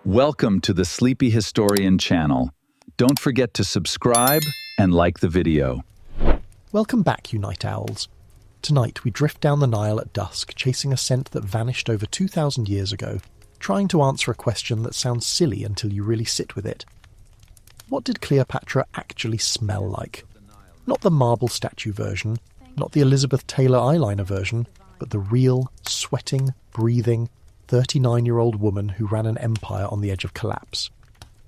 Welcome to the Sleepy Historian channel. Don't forget to subscribe and like the video. Welcome back, you night owls. Tonight we drift down the Nile at dusk, chasing a scent that vanished over 2,000 years ago, trying to answer a question that sounds silly until you really sit with it. What did Cleopatra actually smell like? Not the marble statue version, not the Elizabeth Taylor eyeliner version, but the real, sweating, breathing, 39-year-old woman who ran an empire on the edge of collapse.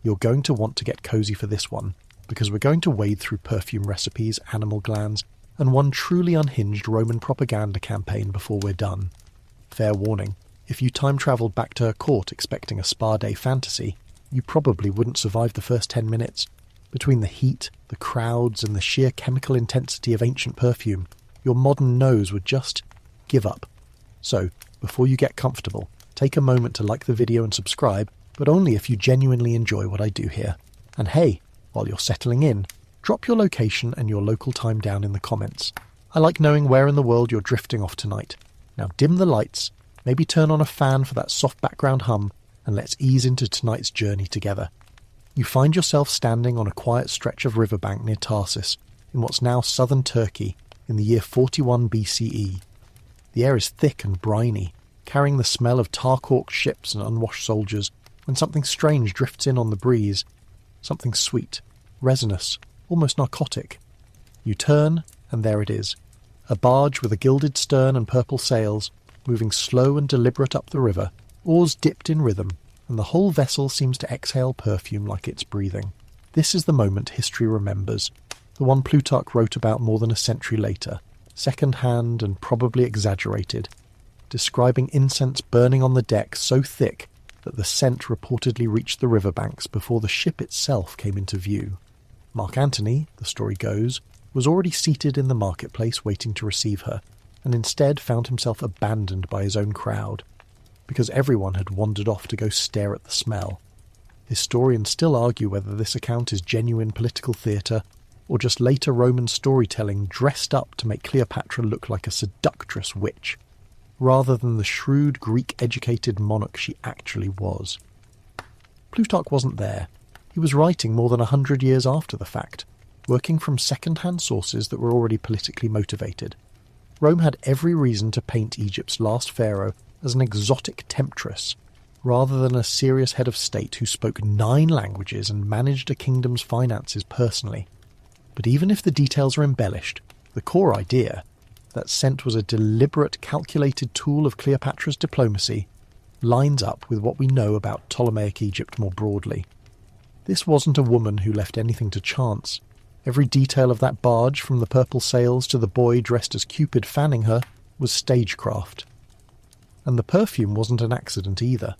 You're going to want to get cozy for this one, because we're going to wade through perfume recipes, animal glands, and one truly unhinged Roman propaganda campaign before we're done. Fair warning, if you time-travelled back to her court expecting a spa day fantasy, you probably wouldn't survive the first 10 minutes. Between the heat, the crowds, and the sheer chemical intensity of ancient perfume, your modern nose would just give up. So, before you get comfortable, take a moment to like the video and subscribe, but only if you genuinely enjoy what I do here. And hey, while you're settling in, drop your location and your local time down in the comments. I like knowing where in the world you're drifting off tonight. Now dim the lights, maybe turn on a fan for that soft background hum, and let's ease into tonight's journey together. You find yourself standing on a quiet stretch of riverbank near Tarsus, in what's now southern Turkey, in the year 41 BCE. The air is thick and briny, carrying the smell of tar-corked ships and unwashed soldiers, when something strange drifts in on the breeze. Something sweet, resinous, almost narcotic. You turn, and there it is. A barge with a gilded stern and purple sails, moving slow and deliberate up the river, oars dipped in rhythm, and the whole vessel seems to exhale perfume like it's breathing. This is the moment history remembers, the one Plutarch wrote about more than a century later, second-hand and probably exaggerated, describing incense burning on the deck so thick that the scent reportedly reached the riverbanks before the ship itself came into view. Mark Antony, the story goes, was already seated in the marketplace waiting to receive her, and instead found himself abandoned by his own crowd, because everyone had wandered off to go stare at the smell. Historians still argue whether this account is genuine political theatre, or just later Roman storytelling dressed up to make Cleopatra look like a seductress witch, rather than the shrewd Greek-educated monarch she actually was. Plutarch wasn't there. He was writing more than 100 years after the fact, working from second-hand sources that were already politically motivated. Rome had every reason to paint Egypt's last pharaoh as an exotic temptress, rather than a serious head of state who spoke 9 languages and managed a kingdom's finances personally. But even if the details are embellished, the core idea, that scent was a deliberate, calculated tool of Cleopatra's diplomacy, lines up with what we know about Ptolemaic Egypt more broadly. This wasn't a woman who left anything to chance. Every detail of that barge, from the purple sails to the boy dressed as Cupid fanning her, was stagecraft. And the perfume wasn't an accident either.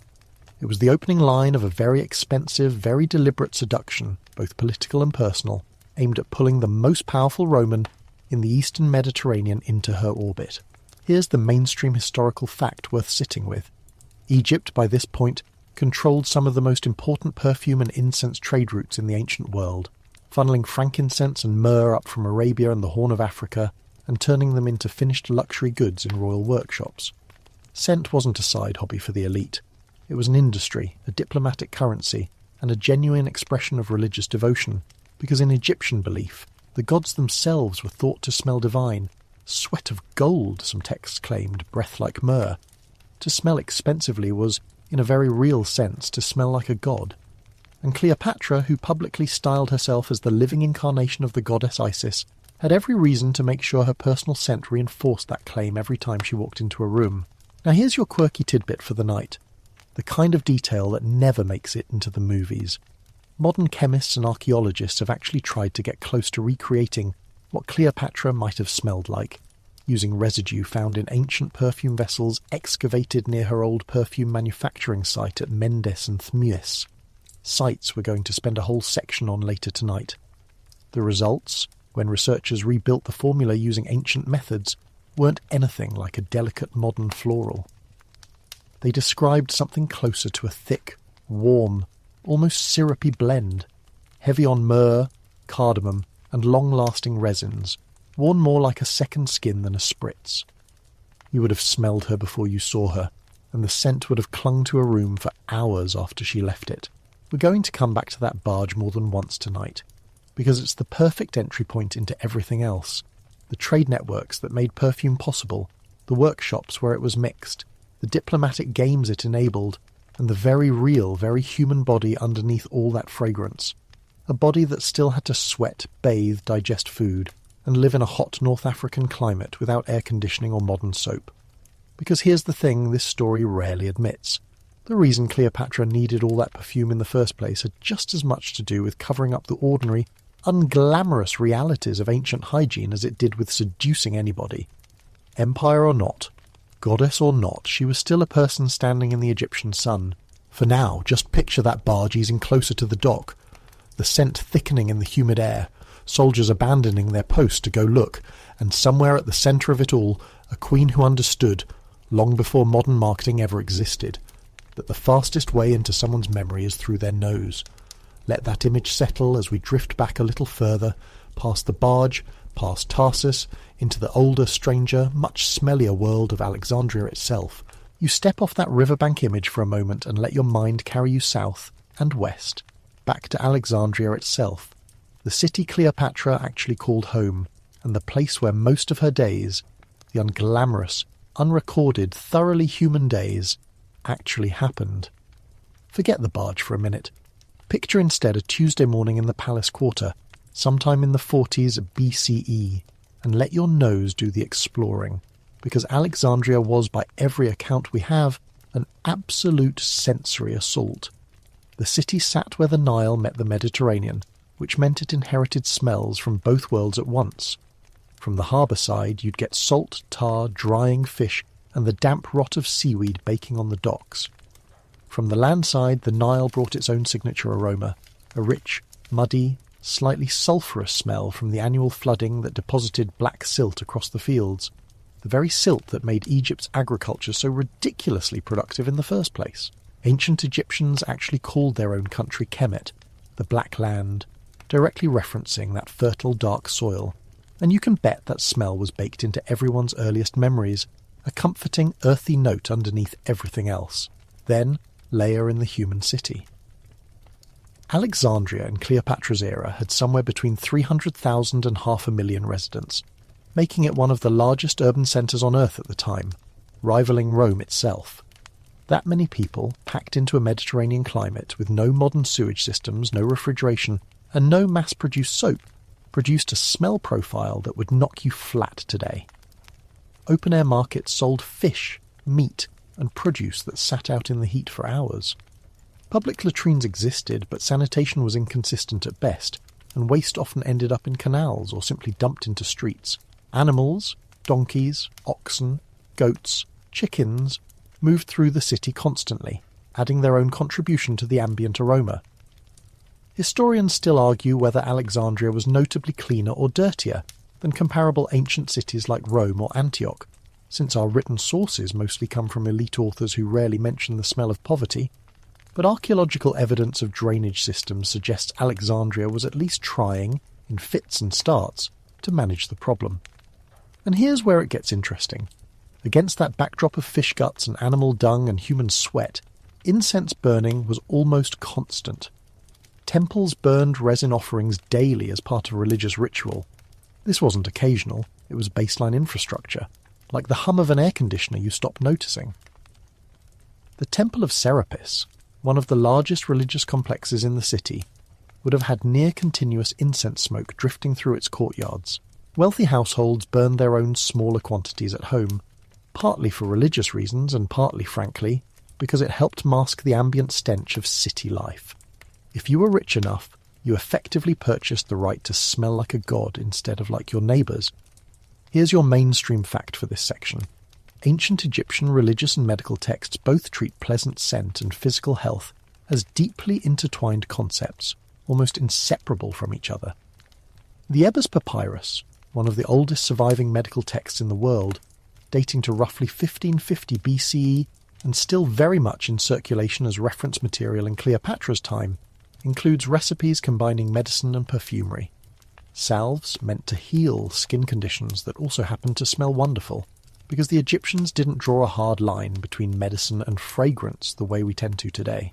It was the opening line of a very expensive, very deliberate seduction, both political and personal, aimed at pulling the most powerful Roman in the eastern Mediterranean into her orbit. Here's the mainstream historical fact worth sitting with. Egypt, by this point, controlled some of the most important perfume and incense trade routes in the ancient world, funneling frankincense and myrrh up from Arabia and the Horn of Africa, and turning them into finished luxury goods in royal workshops. Scent wasn't a side hobby for the elite. It was an industry, a diplomatic currency, and a genuine expression of religious devotion, because in Egyptian belief, the gods themselves were thought to smell divine. Sweat of gold, some texts claimed, breath like myrrh. To smell expensively was, in a very real sense, to smell like a god. And Cleopatra, who publicly styled herself as the living incarnation of the goddess Isis, had every reason to make sure her personal scent reinforced that claim every time she walked into a room. Now here's your quirky tidbit for the night. The kind of detail that never makes it into the movies. Modern chemists and archaeologists have actually tried to get close to recreating what Cleopatra might have smelled like, using residue found in ancient perfume vessels excavated near her old perfume manufacturing site at Mendes and Thmuis, sites we're going to spend a whole section on later tonight. The results, when researchers rebuilt the formula using ancient methods, weren't anything like a delicate modern floral. They described something closer to a thick, warm, almost syrupy blend, heavy on myrrh, cardamom, and long-lasting resins, worn more like a second skin than a spritz. You would have smelled her before you saw her, and the scent would have clung to a room for hours after she left it. We're going to come back to that barge more than once tonight, because it's the perfect entry point into everything else. The trade networks that made perfume possible, the workshops where it was mixed, the diplomatic games it enabled, and the very real, very human body underneath all that fragrance. A body that still had to sweat, bathe, digest food, and live in a hot North African climate without air conditioning or modern soap. Because here's the thing this story rarely admits. The reason Cleopatra needed all that perfume in the first place had just as much to do with covering up the ordinary, unglamorous realities of ancient hygiene as it did with seducing anybody. Empire or not, goddess or not, she was still a person standing in the Egyptian sun. For now, just picture that barge easing closer to the dock, the scent thickening in the humid air, soldiers abandoning their post to go look, and somewhere at the centre of it all, a queen who understood, long before modern marketing ever existed, that the fastest way into someone's memory is through their nose. Let that image settle as we drift back a little further, past the barge, past Tarsus, into the older, stranger, much smellier world of Alexandria itself. You step off that riverbank image for a moment and let your mind carry you south and west, back to Alexandria itself, the city Cleopatra actually called home, and the place where most of her days, the unglamorous, unrecorded, thoroughly human days, actually happened. Forget the barge for a minute. Picture instead a Tuesday morning in the palace quarter, sometime in the 40s BCE, and let your nose do the exploring, because Alexandria was, by every account we have, an absolute sensory assault. The city sat where the Nile met the Mediterranean, which meant it inherited smells from both worlds at once. From the harbour side you'd get salt, tar, drying fish, and the damp rot of seaweed baking on the docks. From the land side the Nile brought its own signature aroma, a rich, muddy, slightly sulphurous smell from the annual flooding that deposited black silt across the fields, the very silt that made Egypt's agriculture so ridiculously productive in the first place. Ancient Egyptians actually called their own country Kemet, the Black Land, directly referencing that fertile dark soil, and you can bet that smell was baked into everyone's earliest memories, a comforting earthy note underneath everything else. Then layer in the human city. Alexandria in Cleopatra's era had somewhere between 300,000 and 500,000 residents, making it one of the largest urban centres on Earth at the time, rivaling Rome itself. That many people, packed into a Mediterranean climate with no modern sewage systems, no refrigeration, and no mass-produced soap, produced a smell profile that would knock you flat today. Open-air markets sold fish, meat, and produce that sat out in the heat for hours. Public latrines existed, but sanitation was inconsistent at best, and waste often ended up in canals or simply dumped into streets. Animals, donkeys, oxen, goats, chickens, moved through the city constantly, adding their own contribution to the ambient aroma. Historians still argue whether Alexandria was notably cleaner or dirtier than comparable ancient cities like Rome or Antioch, since our written sources mostly come from elite authors who rarely mention the smell of poverty. But archaeological evidence of drainage systems suggests Alexandria was at least trying, in fits and starts, to manage the problem. And here's where it gets interesting. Against that backdrop of fish guts and animal dung and human sweat, incense burning was almost constant. Temples burned resin offerings daily as part of religious ritual. This wasn't occasional, it was baseline infrastructure, like the hum of an air conditioner you stop noticing. The Temple of Serapis, one of the largest religious complexes in the city, would have had near-continuous incense smoke drifting through its courtyards. Wealthy households burned their own smaller quantities at home, partly for religious reasons and partly, frankly, because it helped mask the ambient stench of city life. If you were rich enough, you effectively purchased the right to smell like a god instead of like your neighbours. Here's your mainstream fact for this section. Ancient Egyptian religious and medical texts both treat pleasant scent and physical health as deeply intertwined concepts, almost inseparable from each other. The Ebers Papyrus, one of the oldest surviving medical texts in the world, dating to roughly 1550 BCE and still very much in circulation as reference material in Cleopatra's time, includes recipes combining medicine and perfumery. Salves meant to heal skin conditions that also happen to smell wonderful. because the Egyptians didn't draw a hard line between medicine and fragrance the way we tend to today.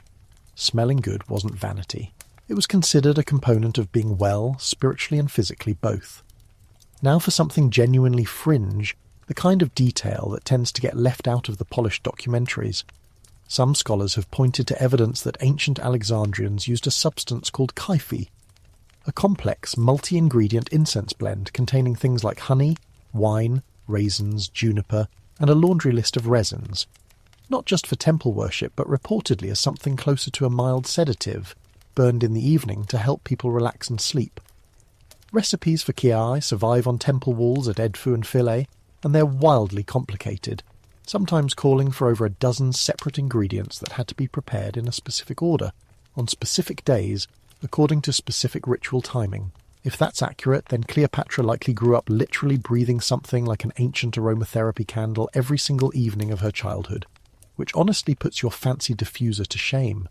Smelling good wasn't vanity. It was considered a component of being well, spiritually and physically both. Now for something genuinely fringe, the kind of detail that tends to get left out of the polished documentaries. Some scholars have pointed to evidence that ancient Alexandrians used a substance called kyphi, a complex, multi-ingredient incense blend containing things like honey, wine, raisins, juniper, and a laundry list of resins. Not just for temple worship, but reportedly as something closer to a mild sedative, burned in the evening to help people relax and sleep. Recipes for kiai survive on temple walls at Edfu and Philae, and they're wildly complicated, sometimes calling for over a dozen separate ingredients that had to be prepared in a specific order, on specific days, according to specific ritual timing. If that's accurate, then Cleopatra likely grew up literally breathing something like an ancient aromatherapy candle every single evening of her childhood, which honestly puts your fancy diffuser to shame.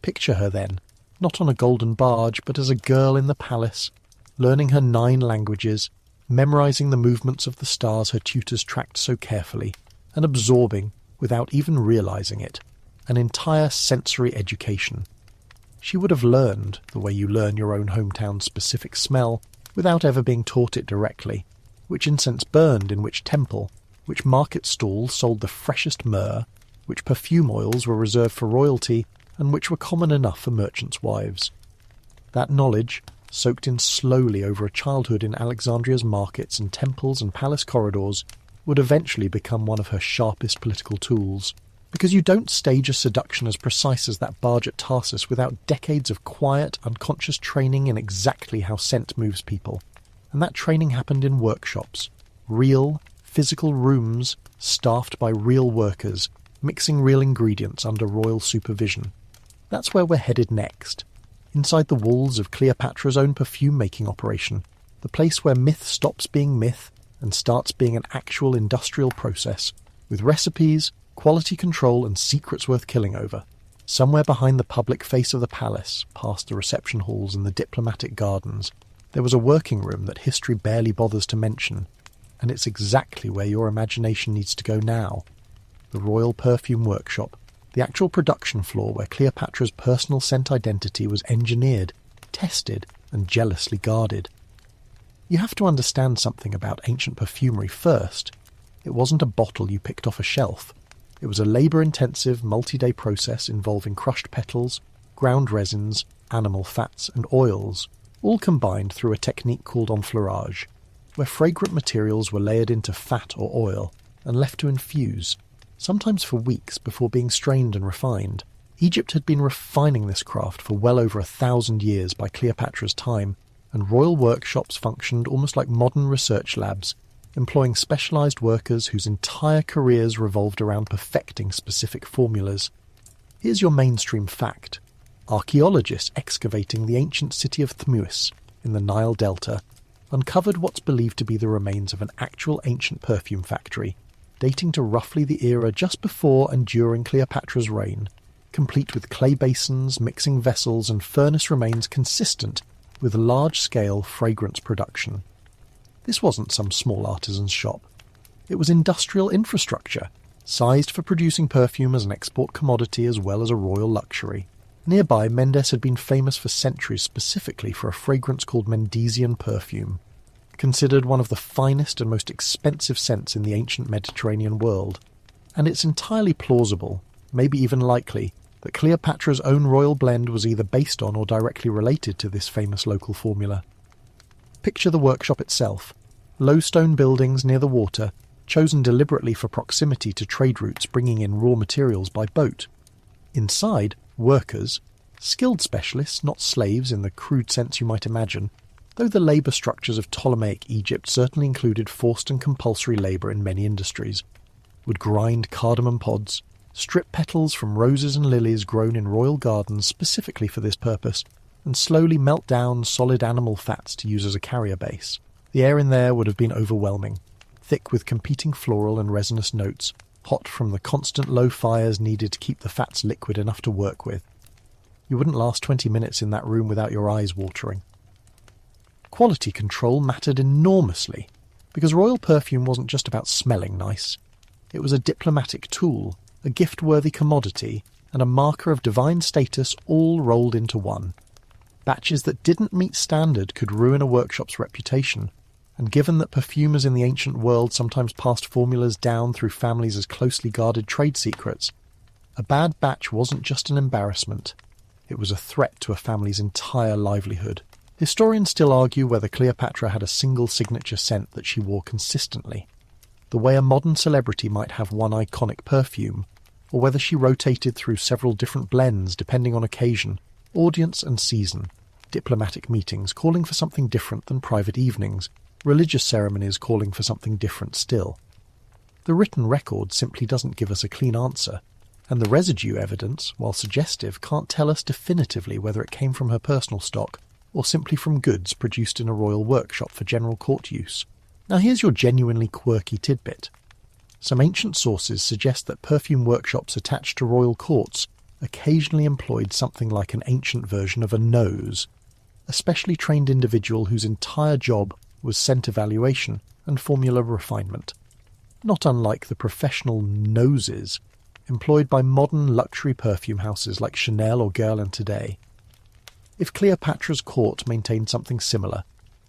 Picture her then, not on a golden barge, but as a girl in the palace, learning her 9 languages, memorizing the movements of the stars her tutors tracked so carefully, and absorbing, without even realizing it, an entire sensory education. She would have learned, the way you learn your own hometown's specific smell, without ever being taught it directly, which incense burned in which temple, which market stall sold the freshest myrrh, which perfume oils were reserved for royalty, and which were common enough for merchants' wives. That knowledge, soaked in slowly over a childhood in Alexandria's markets and temples and palace corridors, would eventually become one of her sharpest political tools. Because you don't stage a seduction as precise as that barge at Tarsus without decades of quiet, unconscious training in exactly how scent moves people. And that training happened in workshops. Real, physical rooms staffed by real workers, mixing real ingredients under royal supervision. That's where we're headed next. Inside the walls of Cleopatra's own perfume-making operation, the place where myth stops being myth and starts being an actual industrial process, with recipes, quality control and secrets worth killing over. Somewhere behind the public face of the palace, past the reception halls and the diplomatic gardens, there was a working room that history barely bothers to mention, and it's exactly where your imagination needs to go now. The Royal Perfume Workshop, the actual production floor where Cleopatra's personal scent identity was engineered, tested, and jealously guarded. You have to understand something about ancient perfumery first. It wasn't a bottle you picked off a shelf. It was a labour-intensive, multi-day process involving crushed petals, ground resins, animal fats, and oils, all combined through a technique called enfleurage, where fragrant materials were layered into fat or oil and left to infuse, sometimes for weeks before being strained and refined. Egypt had been refining this craft for well over 1,000 years by Cleopatra's time, and royal workshops functioned almost like modern research labs, employing specialised workers whose entire careers revolved around perfecting specific formulas. Here's your mainstream fact. Archaeologists excavating the ancient city of Thmuis in the Nile Delta uncovered what's believed to be the remains of an actual ancient perfume factory, dating to roughly the era just before and during Cleopatra's reign, complete with clay basins, mixing vessels, and furnace remains consistent with large-scale fragrance production. This wasn't some small artisan's shop. It was industrial infrastructure, sized for producing perfume as an export commodity as well as a royal luxury. Nearby, Mendes had been famous for centuries specifically for a fragrance called Mendesian perfume, considered one of the finest and most expensive scents in the ancient Mediterranean world. And it's entirely plausible, maybe even likely, that Cleopatra's own royal blend was either based on or directly related to this famous local formula. Picture the workshop itself. Low stone buildings near the water, chosen deliberately for proximity to trade routes bringing in raw materials by boat. Inside, workers, skilled specialists, not slaves in the crude sense you might imagine, though the labour structures of Ptolemaic Egypt certainly included forced and compulsory labour in many industries, would grind cardamom pods, strip petals from roses and lilies grown in royal gardens specifically for this purpose, and slowly melt down solid animal fats to use as a carrier base. The air in there would have been overwhelming, thick with competing floral and resinous notes, hot from the constant low fires needed to keep the fats liquid enough to work with. You wouldn't last 20 minutes in that room without your eyes watering. Quality control mattered enormously. Because royal perfume wasn't just about smelling nice. It was a diplomatic tool, a gift-worthy commodity, and a marker of divine status all rolled into one. Batches that didn't meet standard could ruin a workshop's reputation, and given that perfumers in the ancient world sometimes passed formulas down through families as closely guarded trade secrets, a bad batch wasn't just an embarrassment, it was a threat to a family's entire livelihood. Historians still argue whether Cleopatra had a single signature scent that she wore consistently, the way a modern celebrity might have one iconic perfume, or whether she rotated through several different blends depending on occasion, audience and season, diplomatic meetings calling for something different than private evenings, religious ceremonies calling for something different still. The written record simply doesn't give us a clean answer, and the residue evidence, while suggestive, can't tell us definitively whether it came from her personal stock or simply from goods produced in a royal workshop for general court use. Now here's your genuinely quirky tidbit. Some ancient sources suggest that perfume workshops attached to royal courts occasionally employed something like an ancient version of a nose, a specially trained individual whose entire job was scent evaluation and formula refinement, not unlike the professional noses employed by modern luxury perfume houses like Chanel or Guerlain today. If Cleopatra's court maintained something similar,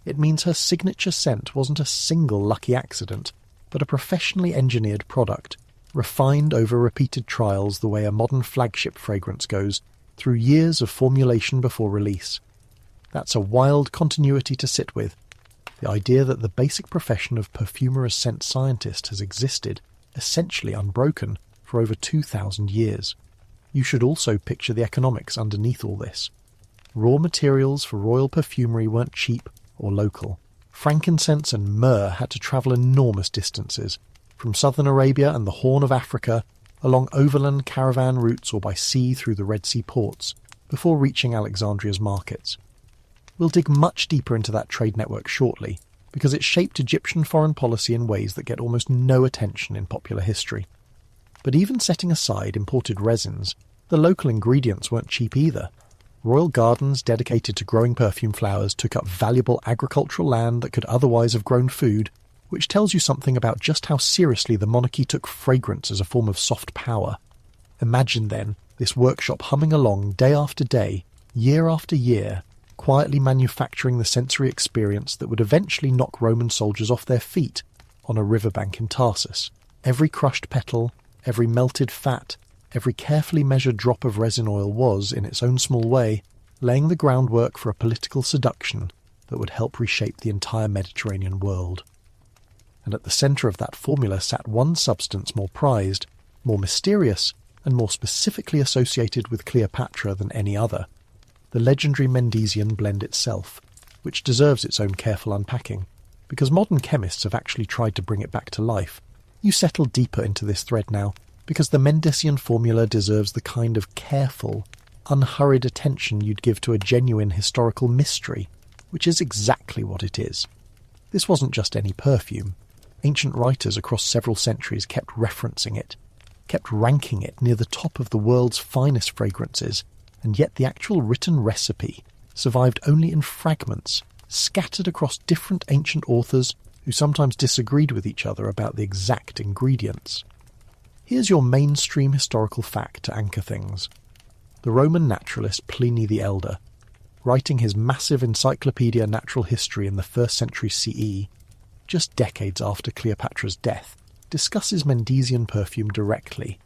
it means her signature scent wasn't a single lucky accident, but a professionally engineered product, refined over repeated trials the way a modern flagship fragrance goes, through years of formulation before release. That's a wild continuity to sit with. The idea that the basic profession of perfumer as scent scientist has existed, essentially unbroken, for over 2,000 years. You should also picture the economics underneath all this. Raw materials for royal perfumery weren't cheap or local. Frankincense and myrrh had to travel enormous distances, from southern Arabia and the Horn of Africa, along overland caravan routes or by sea through the Red Sea ports, before reaching Alexandria's markets. We'll dig much deeper into that trade network shortly, because it shaped Egyptian foreign policy in ways that get almost no attention in popular history. But even setting aside imported resins, the local ingredients weren't cheap either. Royal gardens dedicated to growing perfume flowers took up valuable agricultural land that could otherwise have grown food, which tells you something about just how seriously the monarchy took fragrance as a form of soft power. Imagine, then, this workshop humming along day after day, year after year, quietly manufacturing the sensory experience that would eventually knock Roman soldiers off their feet on a riverbank in Tarsus. Every crushed petal, every melted fat, every carefully measured drop of resin oil was, in its own small way, laying the groundwork for a political seduction that would help reshape the entire Mediterranean world. And at the centre of that formula sat one substance more prized, more mysterious, and more specifically associated with Cleopatra than any other, the legendary Mendesian blend itself, which deserves its own careful unpacking, because modern chemists have actually tried to bring it back to life. You settle deeper into this thread now, because the Mendesian formula deserves the kind of careful, unhurried attention you'd give to a genuine historical mystery, which is exactly what it is. This wasn't just any perfume. Ancient writers across several centuries kept referencing it, kept ranking it near the top of the world's finest fragrances, and yet the actual written recipe survived only in fragments, scattered across different ancient authors who sometimes disagreed with each other about the exact ingredients. Here's your mainstream historical fact to anchor things. The Roman naturalist Pliny the Elder, writing his massive Encyclopaedia Natural History in the 1st century CE, just decades after Cleopatra's death, discusses Mendesian perfume directly,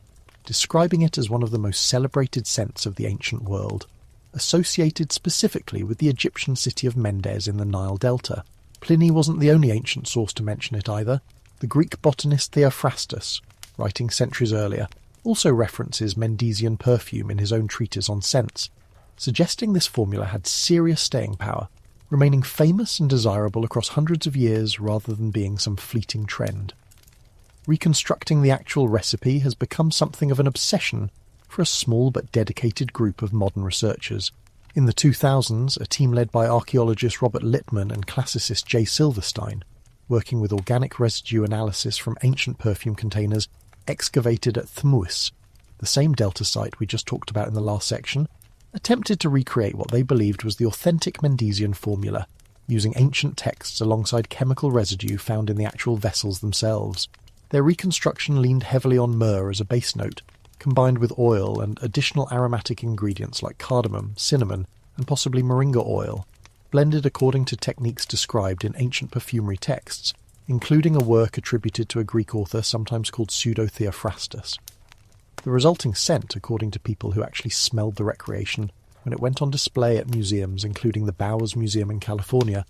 describing it as one of the most celebrated scents of the ancient world, associated specifically with the Egyptian city of Mendes in the Nile Delta. Pliny wasn't the only ancient source to mention it either. The Greek botanist Theophrastus, writing centuries earlier, also references Mendesian perfume in his own treatise on scents, suggesting this formula had serious staying power, remaining famous and desirable across hundreds of years rather than being some fleeting trend. Reconstructing the actual recipe has become something of an obsession for a small but dedicated group of modern researchers. In the 2000s, a team led by archaeologist Robert Littman and classicist Jay Silverstein, working with organic residue analysis from ancient perfume containers excavated at Thmuis, the same delta site we just talked about in the last section, attempted to recreate what they believed was the authentic Mendesian formula, using ancient texts alongside chemical residue found in the actual vessels themselves. Their reconstruction leaned heavily on myrrh as a base note, combined with oil and additional aromatic ingredients like cardamom, cinnamon, and possibly moringa oil, blended according to techniques described in ancient perfumery texts, including a work attributed to a Greek author sometimes called Pseudo-Theophrastus. The resulting scent, according to people who actually smelled the recreation when it went on display at museums including the Bowers Museum in California,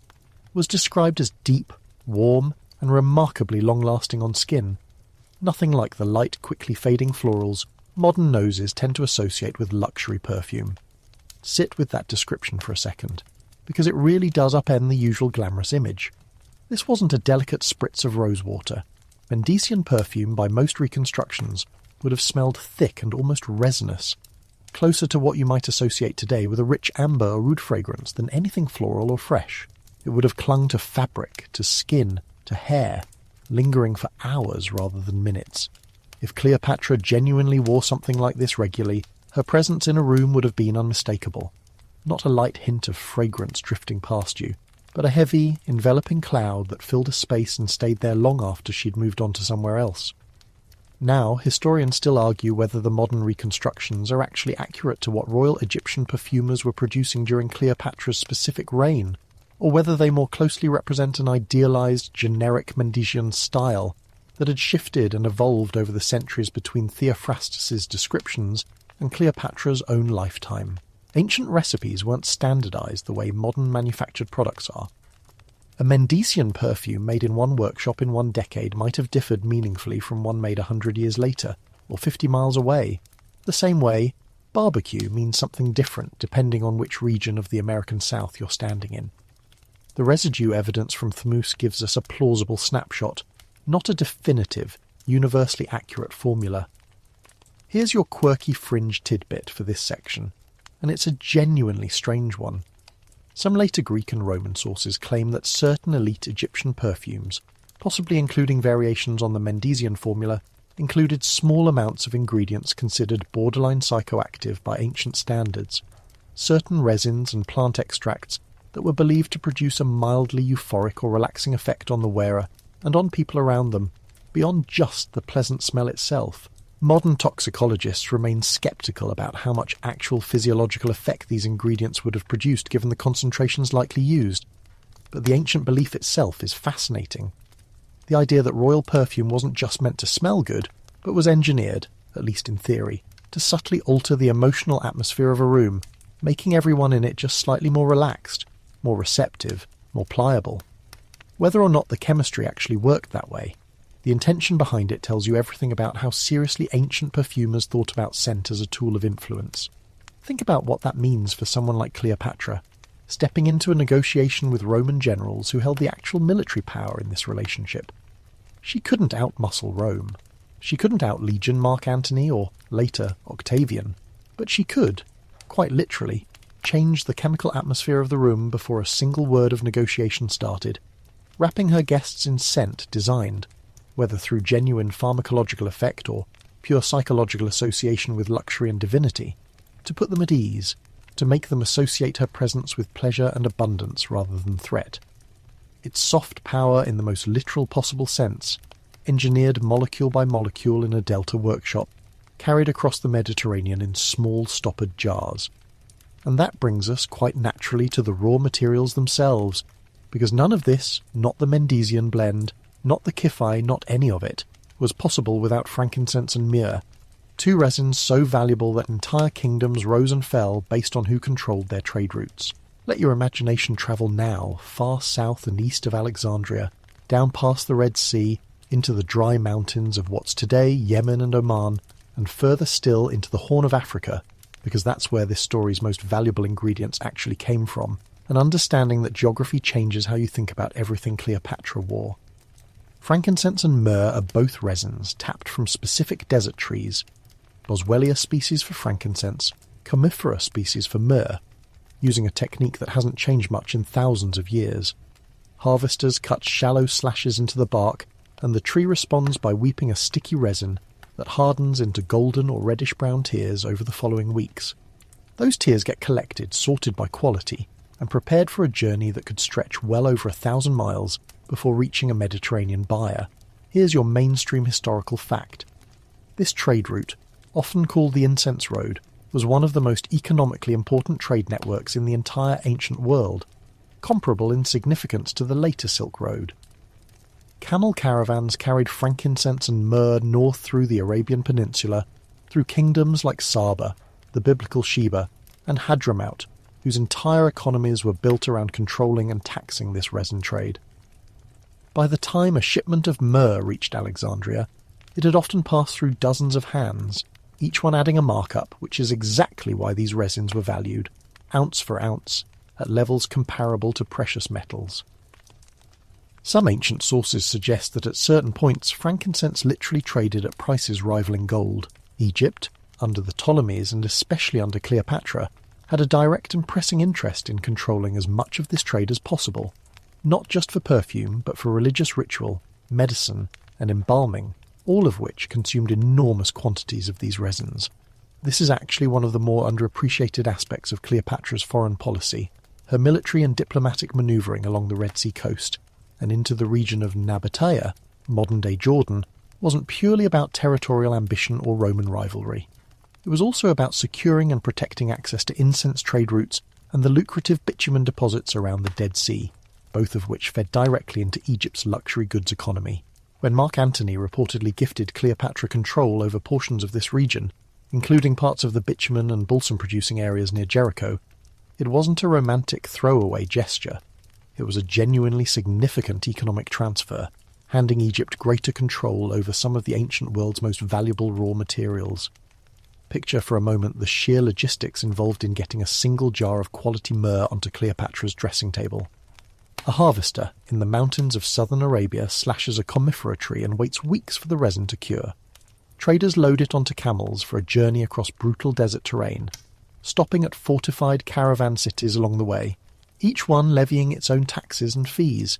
was described as deep, warm, and remarkably long-lasting on skin. Nothing like the light, quickly fading florals modern noses tend to associate with luxury perfume. Sit with that description for a second, because it really does upend the usual glamorous image. This wasn't a delicate spritz of rosewater. Mendician perfume, by most reconstructions, would have smelled thick and almost resinous, closer to what you might associate today with a rich amber or oud fragrance than anything floral or fresh. It would have clung to fabric, to skin, to hair, lingering for hours rather than minutes. If Cleopatra genuinely wore something like this regularly, her presence in a room would have been unmistakable. Not a light hint of fragrance drifting past you, but a heavy, enveloping cloud that filled a space and stayed there long after she'd moved on to somewhere else. Now, historians still argue whether the modern reconstructions are actually accurate to what royal Egyptian perfumers were producing during Cleopatra's specific reign, or whether they more closely represent an idealized, generic Mendician style that had shifted and evolved over the centuries between Theophrastus's descriptions and Cleopatra's own lifetime. Ancient recipes weren't standardized the way modern manufactured products are. A Mendician perfume made in one workshop in one decade might have differed meaningfully from one made 100 years later, or 50 miles away. The same way, barbecue means something different depending on which region of the American South you're standing in. The residue evidence from Thmuz gives us a plausible snapshot, not a definitive, universally accurate formula. Here's your quirky fringe tidbit for this section, and it's a genuinely strange one. Some later Greek and Roman sources claim that certain elite Egyptian perfumes, possibly including variations on the Mendician formula, included small amounts of ingredients considered borderline psychoactive by ancient standards, certain resins and plant extracts that were believed to produce a mildly euphoric or relaxing effect on the wearer and on people around them, beyond just the pleasant smell itself. Modern toxicologists remain sceptical about how much actual physiological effect these ingredients would have produced given the concentrations likely used, but the ancient belief itself is fascinating. The idea that royal perfume wasn't just meant to smell good, but was engineered, at least in theory, to subtly alter the emotional atmosphere of a room, making everyone in it just slightly more relaxed, more receptive, more pliable. Whether or not the chemistry actually worked that way, the intention behind it tells you everything about how seriously ancient perfumers thought about scent as a tool of influence. Think about what that means for someone like Cleopatra, stepping into a negotiation with Roman generals who held the actual military power in this relationship. She couldn't outmuscle Rome. She couldn't out-legion Mark Antony or, later, Octavian. But she could, quite literally, change the chemical atmosphere of the room before a single word of negotiation started, wrapping her guests in scent designed, whether through genuine pharmacological effect or pure psychological association with luxury and divinity, to put them at ease, to make them associate her presence with pleasure and abundance rather than threat. Its soft power in the most literal possible sense, engineered molecule by molecule in a Delta workshop, carried across the Mediterranean in small stoppered jars. And that brings us quite naturally to the raw materials themselves, because none of this, not the Mendician blend, not the Kiphi, not any of it, was possible without frankincense and myrrh, two resins so valuable that entire kingdoms rose and fell based on who controlled their trade routes. Let your imagination travel now, far south and east of Alexandria, down past the Red Sea, into the dry mountains of what's today Yemen and Oman, and further still into the Horn of Africa, because that's where this story's most valuable ingredients actually came from, and understanding that geography changes how you think about everything Cleopatra wore. Frankincense and myrrh are both resins tapped from specific desert trees, Boswellia species for frankincense, Commiphora species for myrrh, using a technique that hasn't changed much in thousands of years. Harvesters cut shallow slashes into the bark, and the tree responds by weeping a sticky resin that hardens into golden or reddish-brown tears over the following weeks. Those tears get collected, sorted by quality, and prepared for a journey that could stretch well over 1,000 miles before reaching a Mediterranean buyer. Here's your mainstream historical fact. This trade route, often called the Incense Road, was one of the most economically important trade networks in the entire ancient world, comparable in significance to the later Silk Road. Camel caravans carried frankincense and myrrh north through the Arabian Peninsula, through kingdoms like Saba, the biblical Sheba, and Hadramaut, whose entire economies were built around controlling and taxing this resin trade. By the time a shipment of myrrh reached Alexandria, it had often passed through dozens of hands, each one adding a markup, which is exactly why these resins were valued, ounce for ounce, at levels comparable to precious metals. Some ancient sources suggest that at certain points frankincense literally traded at prices rivaling gold. Egypt, under the Ptolemies and especially under Cleopatra, had a direct and pressing interest in controlling as much of this trade as possible, not just for perfume but for religious ritual, medicine, and embalming, all of which consumed enormous quantities of these resins. This is actually one of the more underappreciated aspects of Cleopatra's foreign policy. Her military and diplomatic manoeuvring along the Red Sea coast and into the region of Nabatea, modern-day Jordan, wasn't purely about territorial ambition or Roman rivalry. It was also about securing and protecting access to incense trade routes and the lucrative bitumen deposits around the Dead Sea, both of which fed directly into Egypt's luxury goods economy. When Mark Antony reportedly gifted Cleopatra control over portions of this region, including parts of the bitumen and balsam-producing areas near Jericho, it wasn't a romantic throwaway gesture. It was a genuinely significant economic transfer, handing Egypt greater control over some of the ancient world's most valuable raw materials. Picture for a moment the sheer logistics involved in getting a single jar of quality myrrh onto Cleopatra's dressing table. A harvester in the mountains of southern Arabia slashes a comifera tree and waits weeks for the resin to cure. Traders load it onto camels for a journey across brutal desert terrain, stopping at fortified caravan cities along the way, each one levying its own taxes and fees.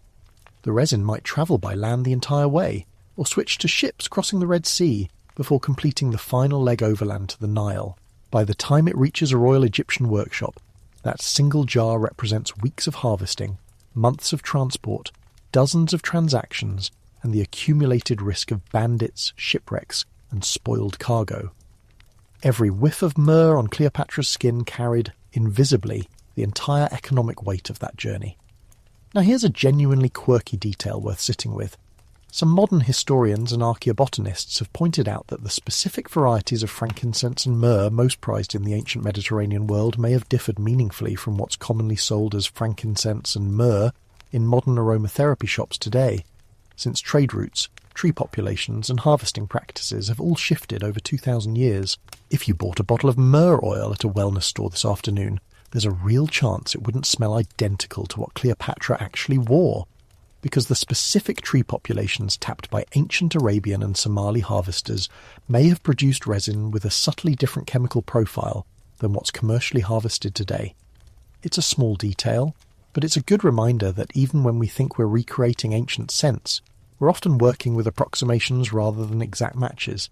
The resin might travel by land the entire way, or switch to ships crossing the Red Sea before completing the final leg overland to the Nile. By the time it reaches a royal Egyptian workshop, that single jar represents weeks of harvesting, months of transport, dozens of transactions, and the accumulated risk of bandits, shipwrecks, and spoiled cargo. Every whiff of myrrh on Cleopatra's skin carried, invisibly, the entire economic weight of that journey. Now here's a genuinely quirky detail worth sitting with. Some modern historians and archaeobotanists have pointed out that the specific varieties of frankincense and myrrh most prized in the ancient Mediterranean world may have differed meaningfully from what's commonly sold as frankincense and myrrh in modern aromatherapy shops today, since trade routes, tree populations and harvesting practices have all shifted over 2,000 years. If you bought a bottle of myrrh oil at a wellness store this afternoon, there's a real chance it wouldn't smell identical to what Cleopatra actually wore, because the specific tree populations tapped by ancient Arabian and Somali harvesters may have produced resin with a subtly different chemical profile than what's commercially harvested today. It's a small detail, but it's a good reminder that even when we think we're recreating ancient scents, we're often working with approximations rather than exact matches.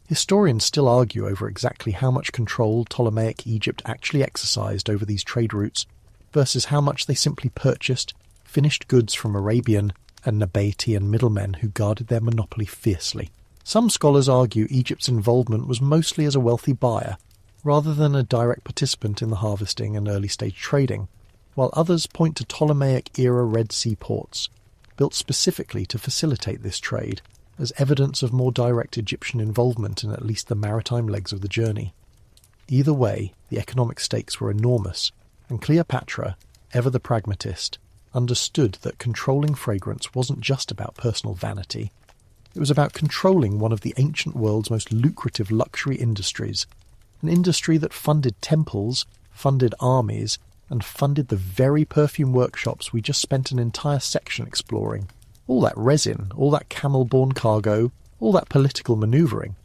Historians still argue over exactly how much control Ptolemaic Egypt actually exercised over these trade routes versus how much they simply purchased finished goods from Arabian and Nabatean middlemen who guarded their monopoly fiercely. Some scholars argue Egypt's involvement was mostly as a wealthy buyer, rather than a direct participant in the harvesting and early-stage trading, while others point to Ptolemaic-era Red Sea ports, built specifically to facilitate this trade, as evidence of more direct Egyptian involvement in at least the maritime legs of the journey. Either way, the economic stakes were enormous, and Cleopatra, ever the pragmatist, understood that controlling fragrance wasn't just about personal vanity. It was about controlling one of the ancient world's most lucrative luxury industries, an industry that funded temples, funded armies, and funded the very perfume workshops we just spent an entire section exploring. All that resin, all that camel-borne cargo, all that political manoeuvring.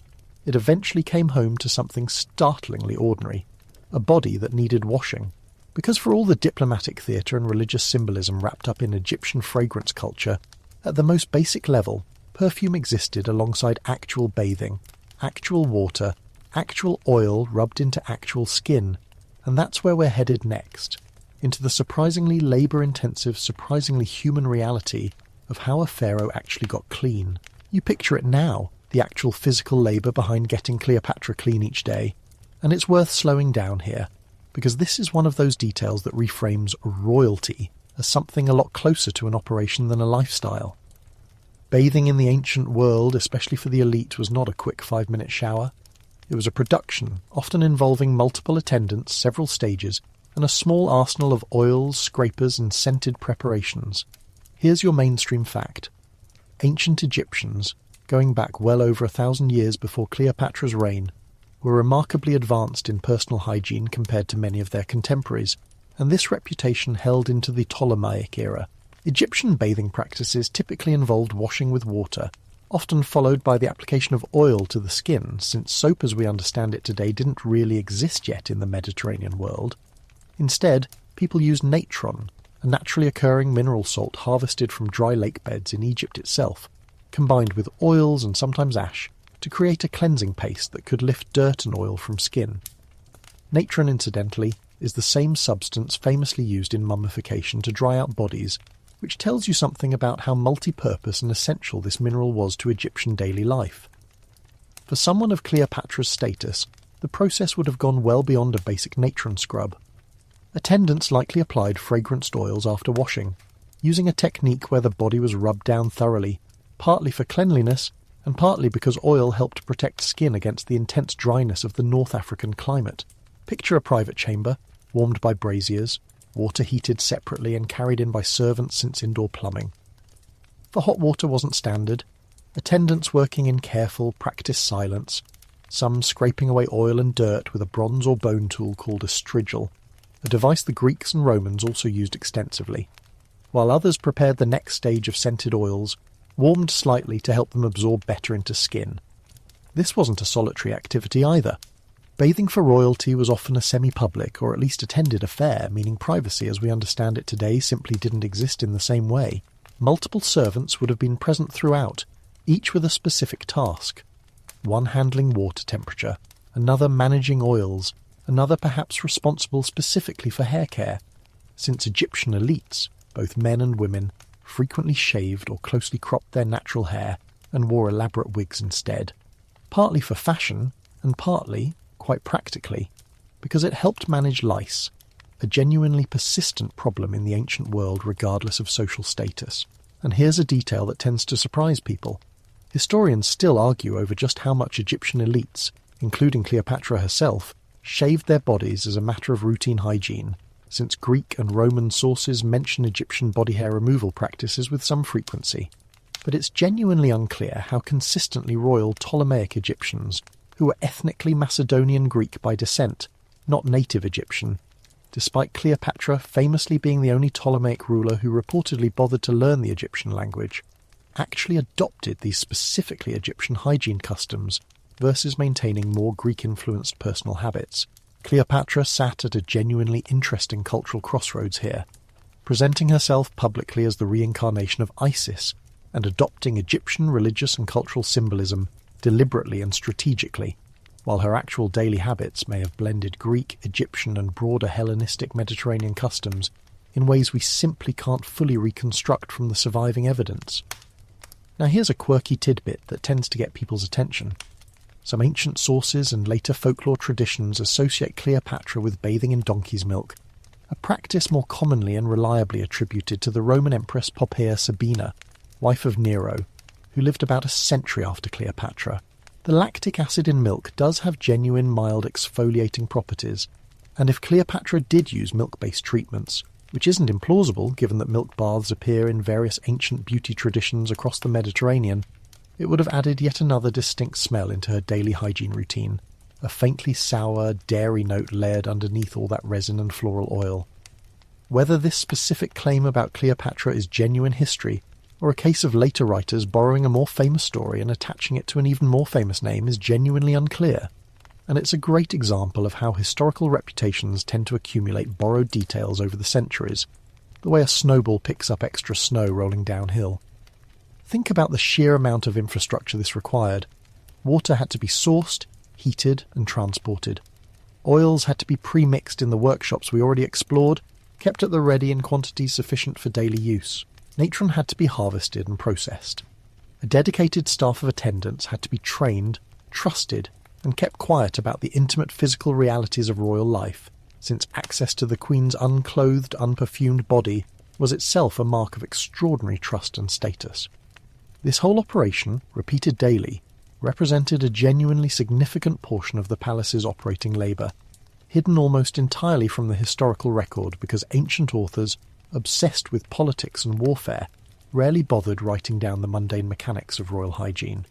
It eventually came home to something startlingly ordinary, a body that needed washing. Because for all the diplomatic theatre and religious symbolism wrapped up in Egyptian fragrance culture, at the most basic level, perfume existed alongside actual bathing, actual water, actual oil rubbed into actual skin, and that's where we're headed next. into the surprisingly labour-intensive, surprisingly human reality of how a pharaoh actually got clean. You picture it now, the actual physical labour behind getting Cleopatra clean each day, and it's worth slowing down here, because this is one of those details that reframes royalty as something a lot closer to an operation than a lifestyle. Bathing in the ancient world, especially for the elite, was not a quick 5-minute shower. It was a production, often involving multiple attendants, several stages, and a small arsenal of oils, scrapers, and scented preparations. Here's your mainstream fact. Ancient Egyptians, going back well over 1,000 years before Cleopatra's reign, were remarkably advanced in personal hygiene compared to many of their contemporaries, and this reputation held into the Ptolemaic era. Egyptian bathing practices typically involved washing with water, often followed by the application of oil to the skin, since soap as we understand it today didn't really exist yet in the Mediterranean world. Instead, people used natron, a naturally occurring mineral salt harvested from dry lake beds in Egypt itself, combined with oils and sometimes ash, to create a cleansing paste that could lift dirt and oil from skin. Natron, incidentally, is the same substance famously used in mummification to dry out bodies, which tells you something about how multi-purpose and essential this mineral was to Egyptian daily life. For someone of Cleopatra's status, the process would have gone well beyond a basic natron scrub. Attendants likely applied fragranced oils after washing, using a technique where the body was rubbed down thoroughly, partly for cleanliness and partly because oil helped protect skin against the intense dryness of the North African climate. Picture a private chamber, warmed by braziers, water heated separately and carried in by servants since indoor plumbing. For hot water wasn't standard, attendants working in careful, practiced silence, some scraping away oil and dirt with a bronze or bone tool called a strigil, a device the Greeks and Romans also used extensively, while others prepared the next stage of scented oils, warmed slightly to help them absorb better into skin. This wasn't a solitary activity either. Bathing for royalty was often a semi-public or at least attended affair, meaning privacy as we understand it today simply didn't exist in the same way. Multiple servants would have been present throughout, each with a specific task. One handling water temperature, another managing oils, another perhaps responsible specifically for hair care, since Egyptian elites, both men and women, frequently shaved or closely cropped their natural hair and wore elaborate wigs instead, partly for fashion and partly, quite practically, because it helped manage lice, a genuinely persistent problem in the ancient world regardless of social status. And here's a detail that tends to surprise people. Historians still argue over just how much Egyptian elites, including Cleopatra herself, shaved their bodies as a matter of routine hygiene, since Greek and Roman sources mention Egyptian body hair removal practices with some frequency. But it's genuinely unclear how consistently royal Ptolemaic Egyptians, who were ethnically Macedonian Greek by descent, not native Egyptian, despite Cleopatra famously being the only Ptolemaic ruler who reportedly bothered to learn the Egyptian language, actually adopted these specifically Egyptian hygiene customs versus maintaining more Greek-influenced personal habits. Cleopatra sat at a genuinely interesting cultural crossroads here, presenting herself publicly as the reincarnation of Isis and adopting Egyptian religious and cultural symbolism deliberately and strategically, while her actual daily habits may have blended Greek, Egyptian and broader Hellenistic Mediterranean customs in ways we simply can't fully reconstruct from the surviving evidence. Now here's a quirky tidbit that tends to get people's attention. Some ancient sources and later folklore traditions associate Cleopatra with bathing in donkey's milk, a practice more commonly and reliably attributed to the Roman Empress Poppaea Sabina, wife of Nero, who lived about a century after Cleopatra. The lactic acid in milk does have genuine mild exfoliating properties, and if Cleopatra did use milk-based treatments, which isn't implausible given that milk baths appear in various ancient beauty traditions across the Mediterranean, it would have added yet another distinct smell into her daily hygiene routine, a faintly sour, dairy note layered underneath all that resin and floral oil. Whether this specific claim about Cleopatra is genuine history, or a case of later writers borrowing a more famous story and attaching it to an even more famous name, is genuinely unclear. And it's a great example of how historical reputations tend to accumulate borrowed details over the centuries, the way a snowball picks up extra snow rolling downhill. Think about the sheer amount of infrastructure this required. Water had to be sourced, heated, and transported. Oils had to be pre-mixed in the workshops we already explored, Kept at the ready in quantities sufficient for daily use, natron had to be harvested and processed. A dedicated staff of attendants had to be trained, trusted, and kept quiet about the intimate physical realities of royal life, since access to the Queen's unclothed, unperfumed body was itself a mark of extraordinary trust and status. This whole operation, repeated daily, represented a genuinely significant portion of the palace's operating labour, hidden almost entirely from the historical record because ancient authors, obsessed with politics and warfare, rarely bothered writing down the mundane mechanics of royal hygiene.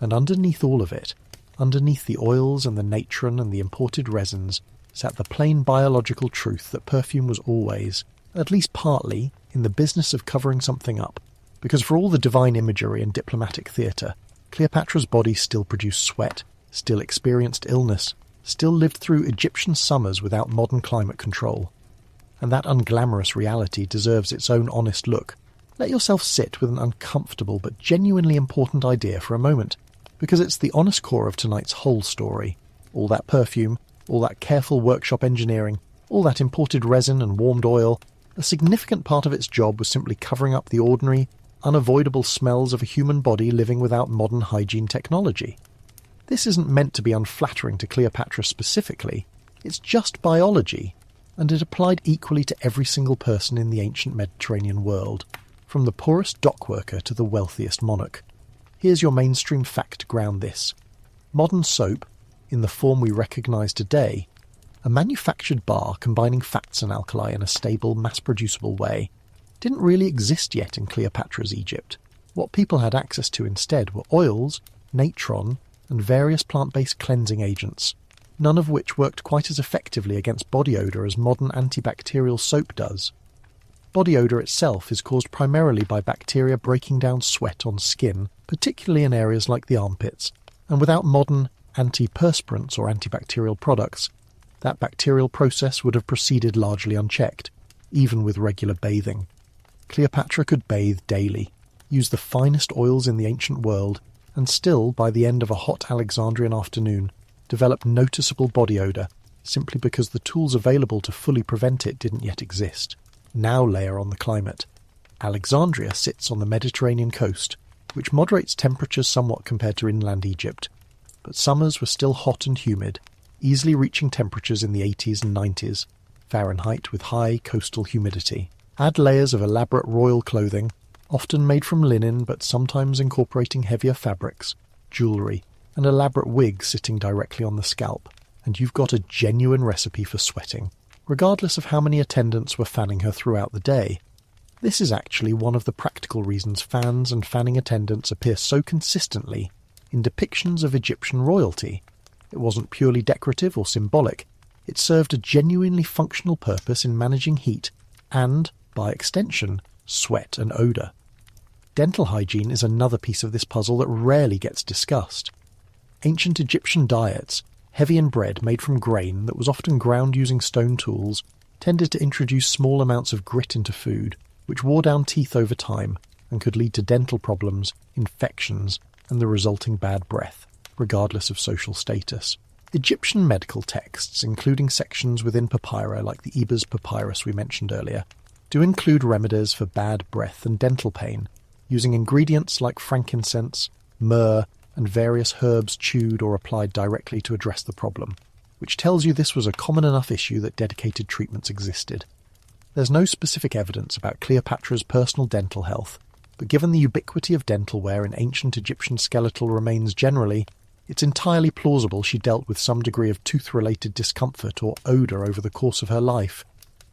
And underneath all of it, underneath the oils and the natron and the imported resins, sat the plain biological truth that perfume was always, at least partly, in the business of covering something up, because for all the divine imagery and diplomatic theatre, Cleopatra's body still produced sweat, still experienced illness, still lived through Egyptian summers without modern climate control. And that unglamorous reality deserves its own honest look. Let yourself sit with an uncomfortable but genuinely important idea for a moment, because it's the honest core of tonight's whole story. All that perfume, all that careful workshop engineering, all that imported resin and warmed oil, a significant part of its job was simply covering up the ordinary, unavoidable smells of a human body living without modern hygiene technology. This isn't meant to be unflattering to Cleopatra specifically, it's just biology, and it applied equally to every single person in the ancient Mediterranean world, from the poorest dockworker to the wealthiest monarch. Here's your mainstream fact to ground this. Modern soap, in the form we recognise today, a manufactured bar combining fats and alkali in a stable, mass-producible way, didn't really exist yet in Cleopatra's Egypt. What people had access to instead were oils, natron, and various plant-based cleansing agents, none of which worked quite as effectively against body odour as modern antibacterial soap does. Body odour itself is caused primarily by bacteria breaking down sweat on skin, particularly in areas like the armpits, and without modern antiperspirants or antibacterial products, that bacterial process would have proceeded largely unchecked, even with regular bathing. Cleopatra could bathe daily, use the finest oils in the ancient world, and still, by the end of a hot Alexandrian afternoon, develop noticeable body odour, simply because the tools available to fully prevent it didn't yet exist. Now layer on the climate. Alexandria sits on the Mediterranean coast, which moderates temperatures somewhat compared to inland Egypt, but summers were still hot and humid, easily reaching temperatures in the 80s and 90s, Fahrenheit with high coastal humidity. Add layers of elaborate royal clothing, often made from linen but sometimes incorporating heavier fabrics, jewellery, and elaborate wigs sitting directly on the scalp, and you've got a genuine recipe for sweating, regardless of how many attendants were fanning her throughout the day. This is actually one of the practical reasons fans and fanning attendants appear so consistently in depictions of Egyptian royalty. It wasn't purely decorative or symbolic, it served a genuinely functional purpose in managing heat and, by extension, sweat and odour. Dental hygiene is another piece of this puzzle that rarely gets discussed. Ancient Egyptian diets, heavy in bread made from grain that was often ground using stone tools, tended to introduce small amounts of grit into food, which wore down teeth over time and could lead to dental problems, infections, and the resulting bad breath, regardless of social status. Egyptian medical texts, including sections within papyri like the Ebers papyrus we mentioned earlier, do include remedies for bad breath and dental pain, using ingredients like frankincense, myrrh, and various herbs chewed or applied directly to address the problem, which tells you this was a common enough issue that dedicated treatments existed. There's no specific evidence about Cleopatra's personal dental health, but given the ubiquity of dental wear in ancient Egyptian skeletal remains generally, it's entirely plausible she dealt with some degree of tooth-related discomfort or odour over the course of her life,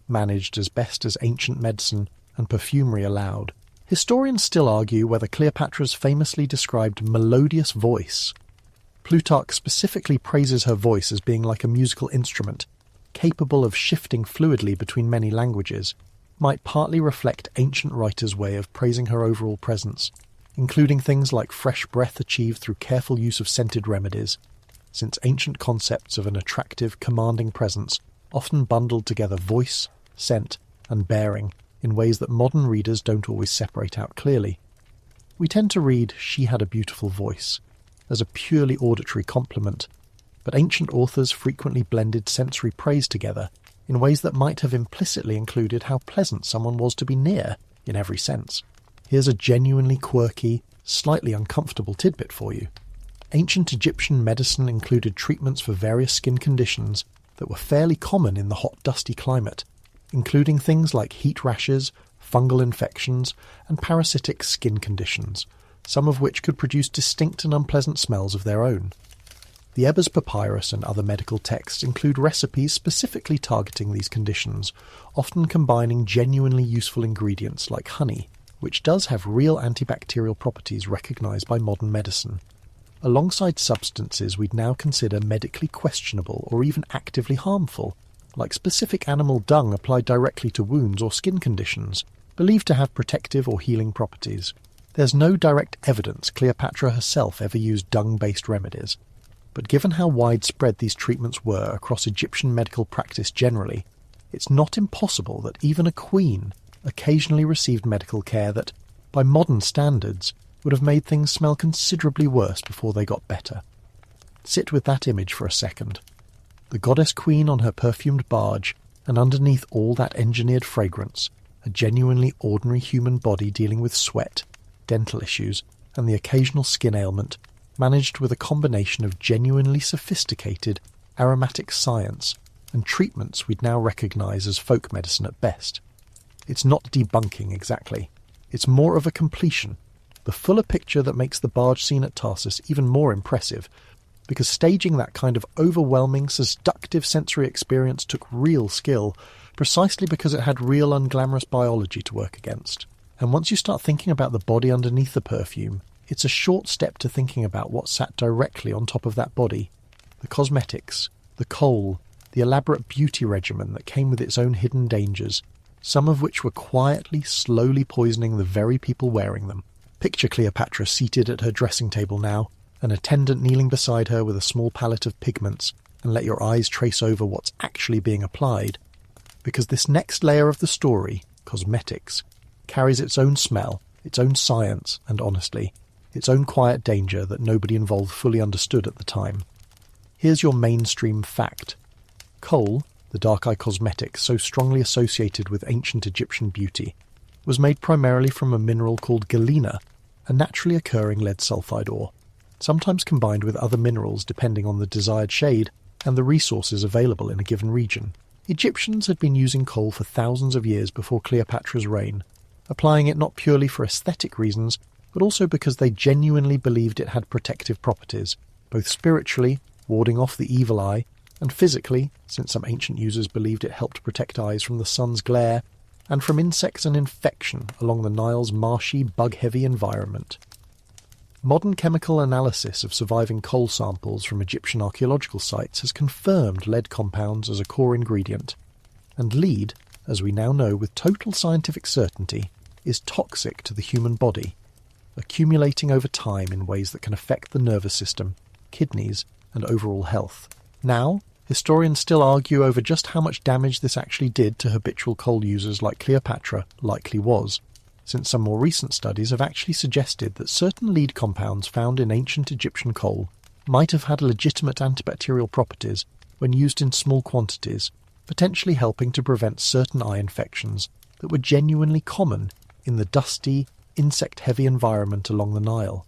managed as best as ancient medicine and perfumery allowed. Historians still argue whether Cleopatra's famously described melodious voice. Plutarch specifically praises her voice as being like a musical instrument, capable of shifting fluidly between many languages, might partly reflect ancient writers' way of praising her overall presence, including things like fresh breath achieved through careful use of scented remedies, since ancient concepts of an attractive, commanding presence often bundled together voice, scent, and bearing in ways that modern readers don't always separate out clearly. We tend to read "she had a beautiful voice" as a purely auditory compliment, but ancient authors frequently blended sensory praise together in ways that might have implicitly included how pleasant someone was to be near, in every sense. Here's a genuinely quirky, slightly uncomfortable tidbit for you. Ancient Egyptian medicine included treatments for various skin conditions that were fairly common in the hot, dusty climate, including things like heat rashes, fungal infections, and parasitic skin conditions, some of which could produce distinct and unpleasant smells of their own. The Ebers Papyrus and other medical texts include recipes specifically targeting these conditions, often combining genuinely useful ingredients like honey, which does have real antibacterial properties recognised by modern medicine, alongside substances we'd now consider medically questionable or even actively harmful, like specific animal dung applied directly to wounds or skin conditions, believed to have protective or healing properties. There's no direct evidence Cleopatra herself ever used dung-based remedies, but given how widespread these treatments were across Egyptian medical practice generally, it's not impossible that even a queen occasionally received medical care that, by modern standards, would have made things smell considerably worse before they got better. Sit with that image for a second. The goddess queen on her perfumed barge, and underneath all that engineered fragrance, a genuinely ordinary human body dealing with sweat, dental issues, and the occasional skin ailment, managed with a combination of genuinely sophisticated aromatic science and treatments we'd now recognise as folk medicine at best. It's not debunking exactly. It's more of a completion, the fuller picture that makes the barge scene at Tarsus even more impressive, because staging that kind of overwhelming, seductive sensory experience took real skill, precisely because it had real unglamorous biology to work against. And once you start thinking about the body underneath the perfume, it's a short step to thinking about what sat directly on top of that body. The cosmetics, the Kohl, the elaborate beauty regimen that came with its own hidden dangers, some of which were quietly, slowly poisoning the very people wearing them. Picture Cleopatra seated at her dressing table now, an attendant kneeling beside her with a small palette of pigments, and let your eyes trace over what's actually being applied. Because this next layer of the story, cosmetics, carries its own smell, its own science, and honestly, its own quiet danger that nobody involved fully understood at the time. Here's your mainstream fact. Kohl, the dark eye cosmetic so strongly associated with ancient Egyptian beauty, was made primarily from a mineral called galena, a naturally occurring lead sulfide ore, sometimes combined with other minerals depending on the desired shade and the resources available in a given region. Egyptians had been using Kohl for thousands of years before Cleopatra's reign, applying it not purely for aesthetic reasons, but also because they genuinely believed it had protective properties, both spiritually, warding off the evil eye, and physically, since some ancient users believed it helped protect eyes from the sun's glare, and from insects and infection along the Nile's marshy, bug-heavy environment. Modern chemical analysis of surviving Kohl samples from Egyptian archaeological sites has confirmed lead compounds as a core ingredient, and lead, as we now know with total scientific certainty, is toxic to the human body, accumulating over time in ways that can affect the nervous system, kidneys, and overall health. Now, historians still argue over just how much damage this actually did to habitual Kohl users like Cleopatra likely was, since some more recent studies have actually suggested that certain lead compounds found in ancient Egyptian Kohl might have had legitimate antibacterial properties when used in small quantities, potentially helping to prevent certain eye infections that were genuinely common in the dusty, insect-heavy environment along the Nile.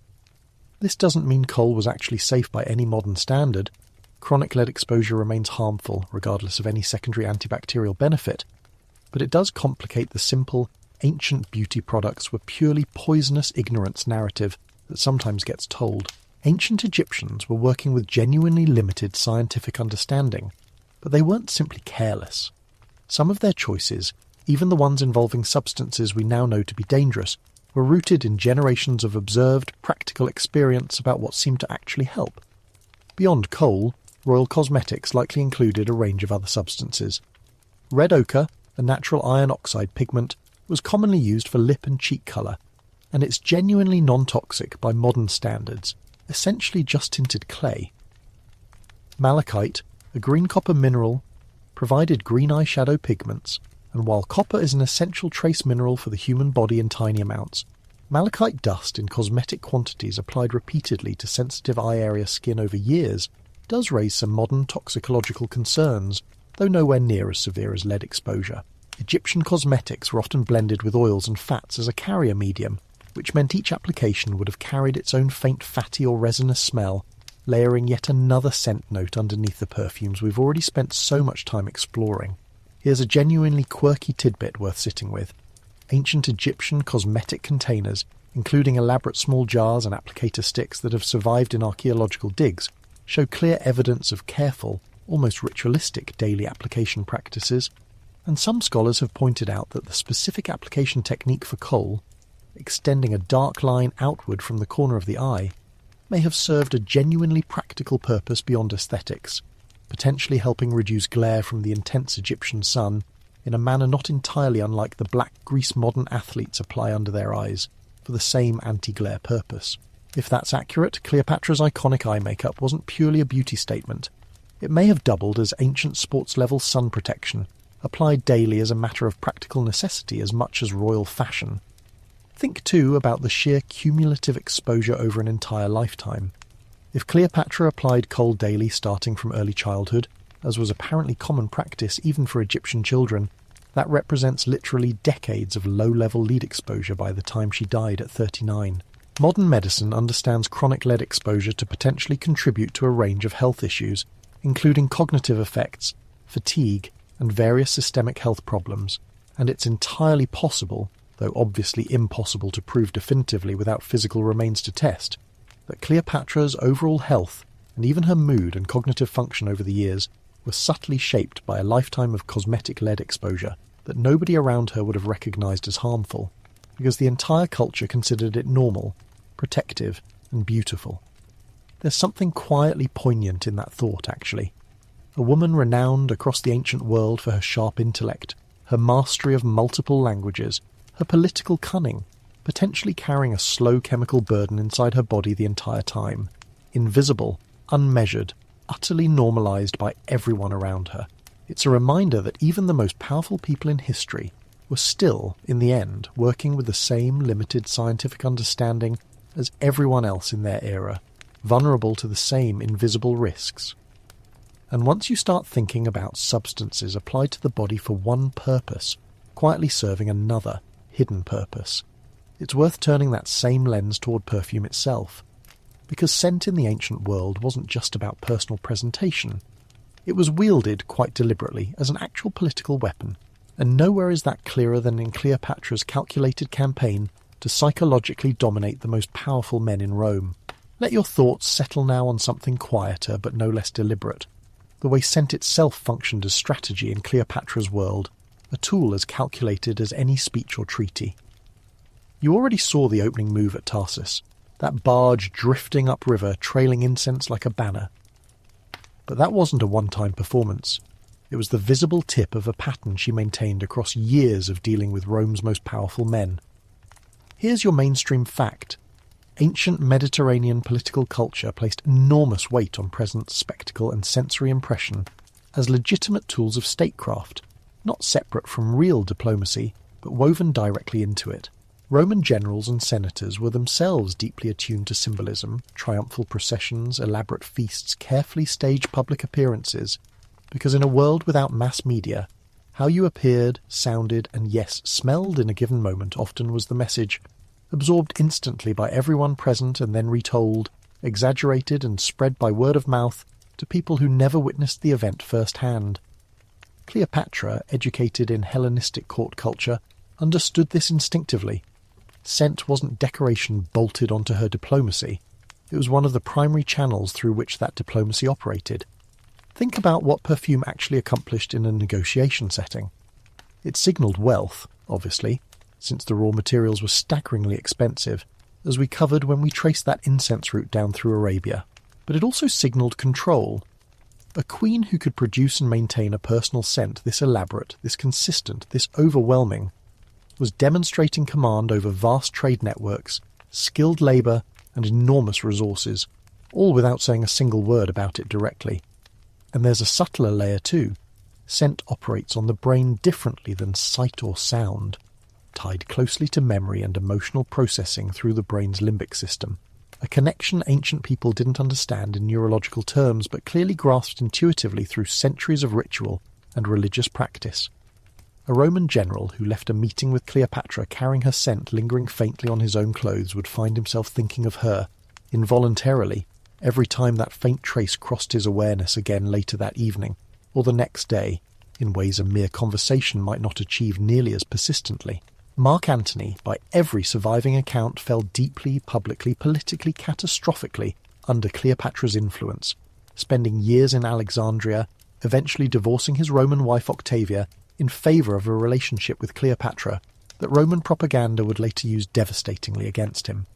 This doesn't mean Kohl was actually safe by any modern standard. Chronic lead exposure remains harmful, regardless of any secondary antibacterial benefit, but it does complicate the simple, ancient beauty products were purely poisonous ignorance narrative that sometimes gets told. Ancient Egyptians were working with genuinely limited scientific understanding, but they weren't simply careless. Some of their choices, even the ones involving substances we now know to be dangerous, were rooted in generations of observed, practical experience about what seemed to actually help. Beyond Kohl, royal cosmetics likely included a range of other substances. Red ochre, a natural iron oxide pigment, was commonly used for lip and cheek colour, and it's genuinely non-toxic by modern standards, essentially just tinted clay. Malachite, a green copper mineral, provided green eyeshadow pigments, and while copper is an essential trace mineral for the human body in tiny amounts, malachite dust in cosmetic quantities applied repeatedly to sensitive eye area skin over years does raise some modern toxicological concerns, though nowhere near as severe as lead exposure. Egyptian cosmetics were often blended with oils and fats as a carrier medium, which meant each application would have carried its own faint fatty or resinous smell, layering yet another scent note underneath the perfumes we've already spent so much time exploring. Here's a genuinely quirky tidbit worth sitting with. Ancient Egyptian cosmetic containers, including elaborate small jars and applicator sticks that have survived in archaeological digs, show clear evidence of careful, almost ritualistic daily application practices, and some scholars have pointed out that the specific application technique for Kohl, extending a dark line outward from the corner of the eye, may have served a genuinely practical purpose beyond aesthetics, potentially helping reduce glare from the intense Egyptian sun in a manner not entirely unlike the black grease modern athletes apply under their eyes for the same anti-glare purpose. If that's accurate, Cleopatra's iconic eye makeup wasn't purely a beauty statement. It may have doubled as ancient sports-level sun protection, applied daily as a matter of practical necessity as much as royal fashion. Think too about the sheer cumulative exposure over an entire lifetime. If Cleopatra applied Kohl daily starting from early childhood, as was apparently common practice even for Egyptian children, that represents literally decades of low-level lead exposure by the time she died at 39. Modern medicine understands chronic lead exposure to potentially contribute to a range of health issues, including cognitive effects, fatigue, and various systemic health problems, and it's entirely possible, though obviously impossible to prove definitively without physical remains to test, that Cleopatra's overall health, and even her mood and cognitive function over the years, were subtly shaped by a lifetime of cosmetic lead exposure that nobody around her would have recognised as harmful, because the entire culture considered it normal, protective, and beautiful. There's something quietly poignant in that thought, actually. A woman renowned across the ancient world for her sharp intellect, her mastery of multiple languages, her political cunning, potentially carrying a slow chemical burden inside her body the entire time, invisible, unmeasured, utterly normalised by everyone around her. It's a reminder that even the most powerful people in history were still, in the end, working with the same limited scientific understanding as everyone else in their era, vulnerable to the same invisible risks. And once you start thinking about substances applied to the body for one purpose, quietly serving another, hidden purpose, it's worth turning that same lens toward perfume itself. Because scent in the ancient world wasn't just about personal presentation. It was wielded quite deliberately as an actual political weapon, and nowhere is that clearer than in Cleopatra's calculated campaign to psychologically dominate the most powerful men in Rome. Let your thoughts settle now on something quieter but no less deliberate. The way scent itself functioned as strategy in Cleopatra's world, a tool as calculated as any speech or treaty. You already saw the opening move at Tarsus, that barge drifting upriver trailing incense like a banner. But that wasn't a one-time performance. It was the visible tip of a pattern she maintained across years of dealing with Rome's most powerful men. Here's your mainstream fact. Ancient Mediterranean political culture placed enormous weight on presence, spectacle, and sensory impression as legitimate tools of statecraft, not separate from real diplomacy, but woven directly into it. Roman generals and senators were themselves deeply attuned to symbolism, triumphal processions, elaborate feasts, carefully staged public appearances, because in a world without mass media, how you appeared, sounded, and yes, smelled in a given moment often was the message, absorbed instantly by everyone present and then retold, exaggerated and spread by word of mouth to people who never witnessed the event firsthand. Cleopatra, educated in Hellenistic court culture, understood this instinctively. Scent wasn't decoration bolted onto her diplomacy. It was one of the primary channels through which that diplomacy operated. Think about what perfume actually accomplished in a negotiation setting. It signalled wealth, obviously, since the raw materials were staggeringly expensive, as we covered when we traced that incense route down through Arabia. But it also signalled control. A queen who could produce and maintain a personal scent this elaborate, this consistent, this overwhelming, was demonstrating command over vast trade networks, skilled labour, and enormous resources, all without saying a single word about it directly. And there's a subtler layer too. Scent operates on the brain differently than sight or sound, tied closely to memory and emotional processing through the brain's limbic system. A connection ancient people didn't understand in neurological terms but clearly grasped intuitively through centuries of ritual and religious practice. A Roman general who left a meeting with Cleopatra carrying her scent lingering faintly on his own clothes would find himself thinking of her, involuntarily, every time that faint trace crossed his awareness again later that evening, or the next day, in ways a mere conversation might not achieve nearly as persistently. Mark Antony, by every surviving account, fell deeply, publicly, politically, catastrophically under Cleopatra's influence, spending years in Alexandria, eventually divorcing his Roman wife Octavia in favour of a relationship with Cleopatra that Roman propaganda would later use devastatingly against him.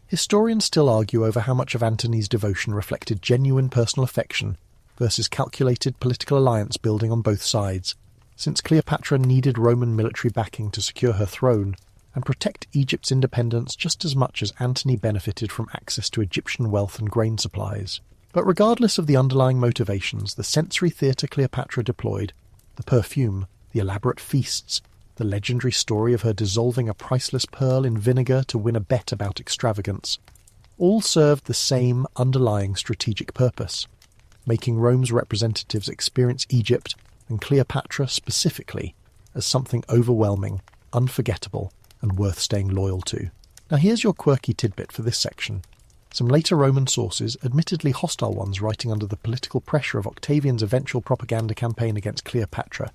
Historians still argue over how much of Antony's devotion reflected genuine personal affection versus calculated political alliance building on both sides, since Cleopatra needed Roman military backing to secure her throne and protect Egypt's independence just as much as Antony benefited from access to Egyptian wealth and grain supplies. But regardless of the underlying motivations, the sensory theatre Cleopatra deployed, the perfume, the elaborate feasts, the legendary story of her dissolving a priceless pearl in vinegar to win a bet about extravagance, all served the same underlying strategic purpose, making Rome's representatives experience Egypt, and Cleopatra specifically, as something overwhelming, unforgettable, and worth staying loyal to. Now here's your quirky tidbit for this section. Some later Roman sources, admittedly hostile ones writing under the political pressure of Octavian's eventual propaganda campaign against Cleopatra,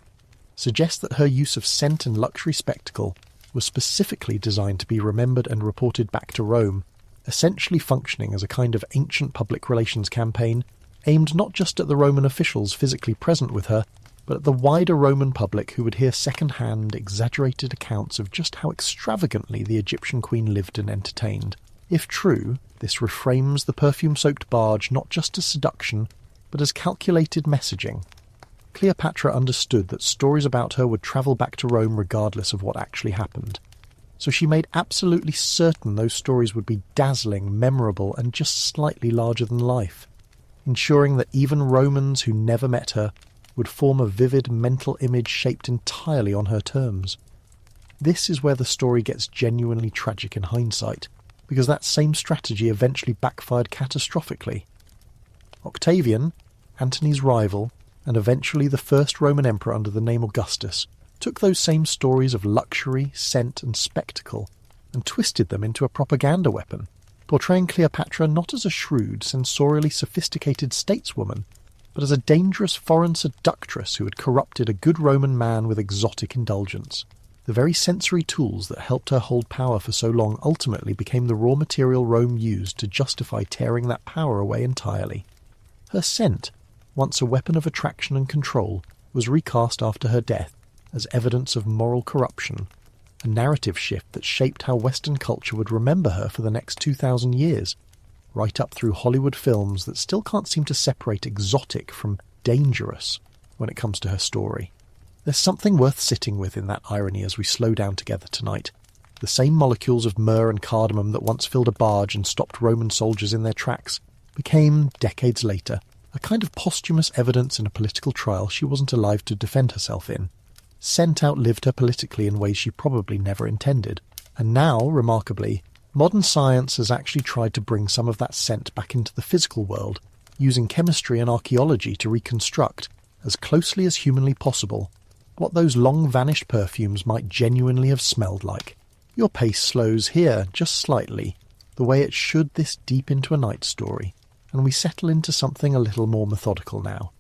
suggest that her use of scent and luxury spectacle was specifically designed to be remembered and reported back to Rome, essentially functioning as a kind of ancient public relations campaign aimed not just at the Roman officials physically present with her, but at the wider Roman public who would hear second-hand, exaggerated accounts of just how extravagantly the Egyptian queen lived and entertained. If true, this reframes the perfume-soaked barge not just as seduction, but as calculated messaging. Cleopatra understood that stories about her would travel back to Rome regardless of what actually happened. So she made absolutely certain those stories would be dazzling, memorable, and just slightly larger than life, ensuring that even Romans who never met her would form a vivid mental image shaped entirely on her terms. This is where the story gets genuinely tragic in hindsight, because that same strategy eventually backfired catastrophically. Octavian, Antony's rival, and eventually the first Roman emperor under the name Augustus, took those same stories of luxury, scent, and spectacle and twisted them into a propaganda weapon, portraying Cleopatra not as a shrewd, sensorially sophisticated stateswoman, but as a dangerous foreign seductress who had corrupted a good Roman man with exotic indulgence. The very sensory tools that helped her hold power for so long ultimately became the raw material Rome used to justify tearing that power away entirely. Her scent, once a weapon of attraction and control, was recast after her death as evidence of moral corruption, a narrative shift that shaped how Western culture would remember her for the next 2,000 years, right up through Hollywood films that still can't seem to separate exotic from dangerous when it comes to her story. There's something worth sitting with in that irony as we slow down together tonight. The same molecules of myrrh and cardamom that once filled a barge and stopped Roman soldiers in their tracks became, decades later, a kind of posthumous evidence in a political trial she wasn't alive to defend herself in. Scent outlived her politically in ways she probably never intended. And now, remarkably, modern science has actually tried to bring some of that scent back into the physical world, using chemistry and archaeology to reconstruct, as closely as humanly possible, what those long-vanished perfumes might genuinely have smelled like. Your pace slows here, just slightly, the way it should this deep into a night story, and we settle into something a little more methodical now.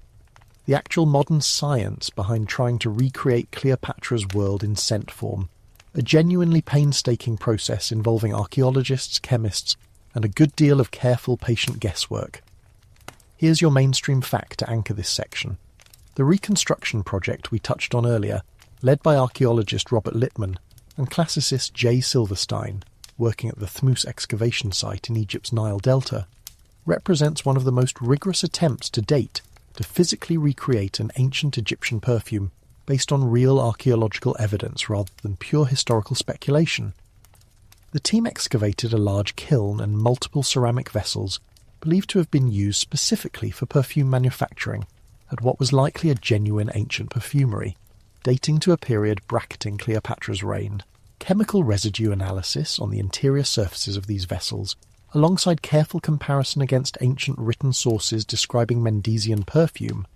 The actual modern science behind trying to recreate Cleopatra's world in scent form, a genuinely painstaking process involving archaeologists, chemists, and a good deal of careful, patient guesswork. Here's your mainstream fact to anchor this section. The reconstruction project we touched on earlier, led by archaeologist Robert Littman and classicist J. Silverstein, working at the Thmus excavation site in Egypt's Nile Delta, represents one of the most rigorous attempts to date to physically recreate an ancient Egyptian perfume based on real archaeological evidence rather than pure historical speculation. The team excavated a large kiln and multiple ceramic vessels believed to have been used specifically for perfume manufacturing at what was likely a genuine ancient perfumery, dating to a period bracketing Cleopatra's reign. Chemical residue analysis on the interior surfaces of these vessels, alongside careful comparison against ancient written sources describing Mendesian perfume,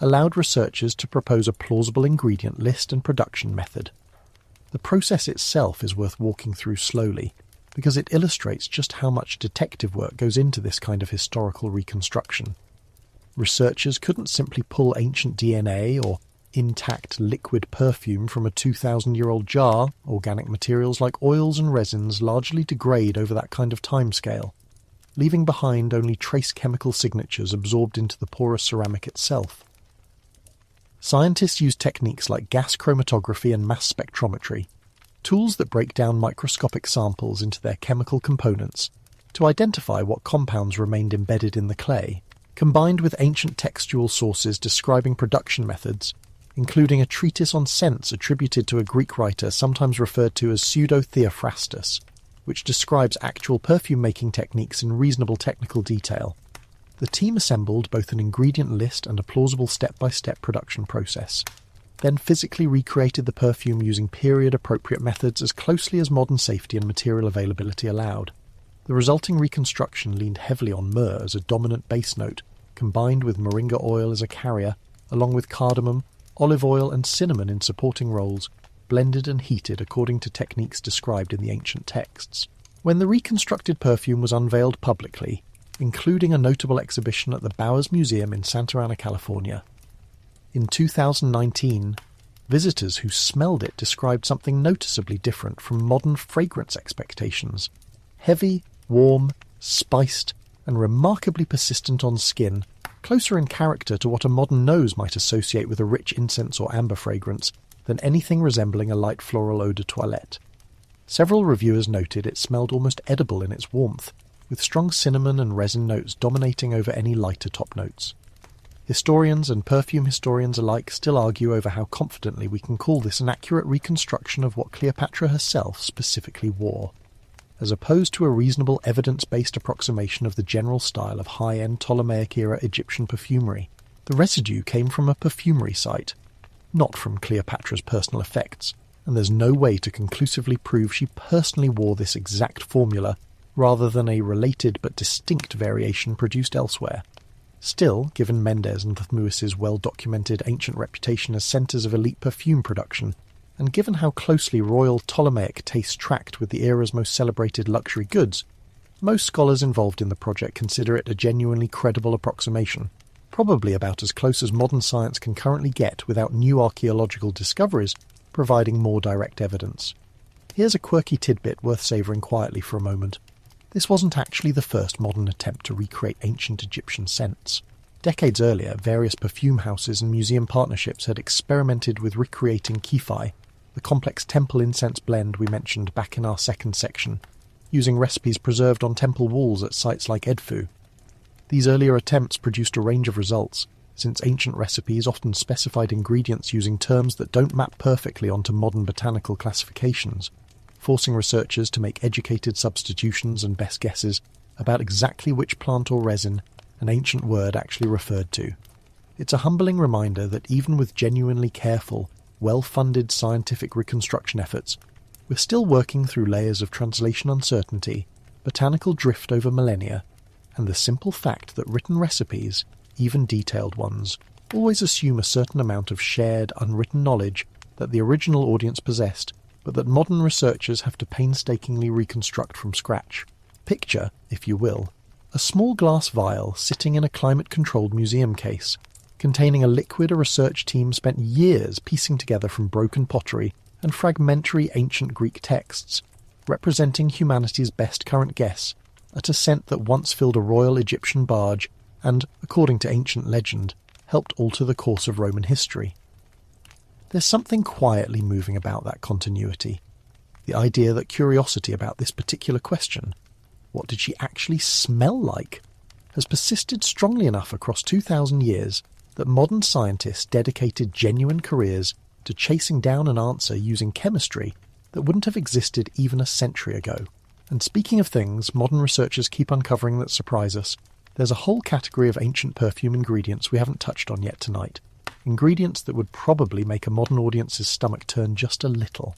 allowed researchers to propose a plausible ingredient list and production method. The process itself is worth walking through slowly, because it illustrates just how much detective work goes into this kind of historical reconstruction. Researchers couldn't simply pull ancient DNA or intact liquid perfume from a 2,000-year-old jar. Organic materials like oils and resins largely degrade over that kind of timescale, leaving behind only trace chemical signatures absorbed into the porous ceramic itself. Scientists use techniques like gas chromatography and mass spectrometry, tools that break down microscopic samples into their chemical components, to identify what compounds remained embedded in the clay, combined with ancient textual sources describing production methods, including a treatise on scents attributed to a Greek writer sometimes referred to as Pseudo-Theophrastus, which describes actual perfume-making techniques in reasonable technical detail. The team assembled both an ingredient list and a plausible step-by-step production process, then physically recreated the perfume using period-appropriate methods as closely as modern safety and material availability allowed. The resulting reconstruction leaned heavily on myrrh as a dominant base note, combined with moringa oil as a carrier, along with cardamom, olive oil and cinnamon in supporting roles, blended and heated according to techniques described in the ancient texts. When the reconstructed perfume was unveiled publicly, including a notable exhibition at the Bowers Museum in Santa Ana, California, in 2019, visitors who smelled it described something noticeably different from modern fragrance expectations. Heavy, warm, spiced, and remarkably persistent on skin, closer in character to what a modern nose might associate with a rich incense or amber fragrance than anything resembling a light floral eau de toilette. Several reviewers noted it smelled almost edible in its warmth, with strong cinnamon and resin notes dominating over any lighter top notes. Historians and perfume historians alike still argue over how confidently we can call this an accurate reconstruction of what Cleopatra herself specifically wore, as opposed to a reasonable evidence-based approximation of the general style of high-end Ptolemaic-era Egyptian perfumery. The residue came from a perfumery site, not from Cleopatra's personal effects, and there's no way to conclusively prove she personally wore this exact formula rather than a related but distinct variation produced elsewhere. Still, given Mendes and Thutmosis' well-documented ancient reputation as centres of elite perfume production, and given how closely royal Ptolemaic taste tracked with the era's most celebrated luxury goods, most scholars involved in the project consider it a genuinely credible approximation, probably about as close as modern science can currently get without new archaeological discoveries providing more direct evidence. Here's a quirky tidbit worth savouring quietly for a moment. This wasn't actually the first modern attempt to recreate ancient Egyptian scents. Decades earlier, various perfume houses and museum partnerships had experimented with recreating Kifi, the complex temple incense blend we mentioned back in our second section, using recipes preserved on temple walls at sites like Edfu. These earlier attempts produced a range of results, since ancient recipes often specified ingredients using terms that don't map perfectly onto modern botanical classifications, forcing researchers to make educated substitutions and best guesses about exactly which plant or resin an ancient word actually referred to. It's a humbling reminder that even with genuinely careful, well-funded scientific reconstruction efforts, we're still working through layers of translation uncertainty, botanical drift over millennia, and the simple fact that written recipes, even detailed ones, always assume a certain amount of shared, unwritten knowledge that the original audience possessed, but that modern researchers have to painstakingly reconstruct from scratch. Picture, if you will, a small glass vial sitting in a climate-controlled museum case, containing a liquid a research team spent years piecing together from broken pottery and fragmentary ancient Greek texts, representing humanity's best current guess at a scent that once filled a royal Egyptian barge and, according to ancient legend, helped alter the course of Roman history. There's something quietly moving about that continuity. The idea that curiosity about this particular question, what did she actually smell like, has persisted strongly enough across 2,000 years that modern scientists dedicated genuine careers to chasing down an answer using chemistry that wouldn't have existed even a century ago. And speaking of things modern researchers keep uncovering that surprise us, there's a whole category of ancient perfume ingredients we haven't touched on yet tonight. Ingredients that would probably make a modern audience's stomach turn just a little.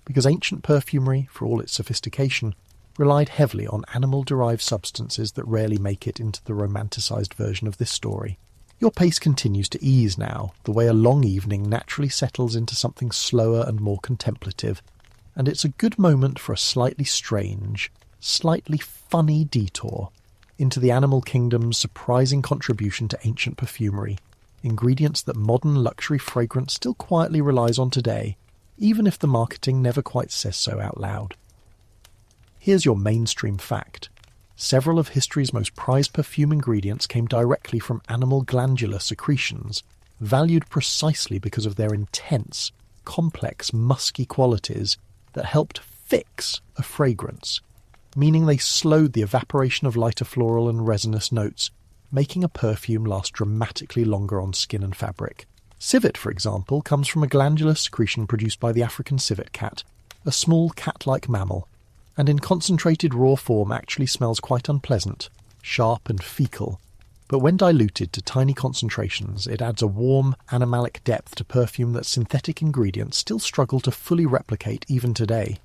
Because ancient perfumery, for all its sophistication, relied heavily on animal-derived substances that rarely make it into the romanticised version of this story. Your pace continues to ease now, the way a long evening naturally settles into something slower and more contemplative, and it's a good moment for a slightly strange, slightly funny detour into the animal kingdom's surprising contribution to ancient perfumery, ingredients that modern luxury fragrance still quietly relies on today, even if the marketing never quite says so out loud. Here's your mainstream fact. Several of history's most prized perfume ingredients came directly from animal glandular secretions, valued precisely because of their intense, complex, musky qualities that helped fix a fragrance, meaning they slowed the evaporation of lighter floral and resinous notes, making a perfume last dramatically longer on skin and fabric. Civet, for example, comes from a glandular secretion produced by the African civet cat, a small cat-like mammal, and in concentrated raw form actually smells quite unpleasant, sharp and fecal, but when diluted to tiny concentrations it adds a warm, animalic depth to perfume that synthetic ingredients still struggle to fully replicate even today.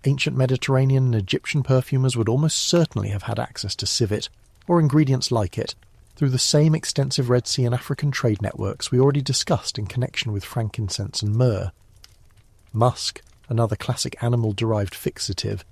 Ancient Mediterranean and Egyptian perfumers would almost certainly have had access to civet, or ingredients like it, through the same extensive Red Sea and African trade networks we already discussed in connection with frankincense and myrrh. Musk, another classic animal-derived fixative,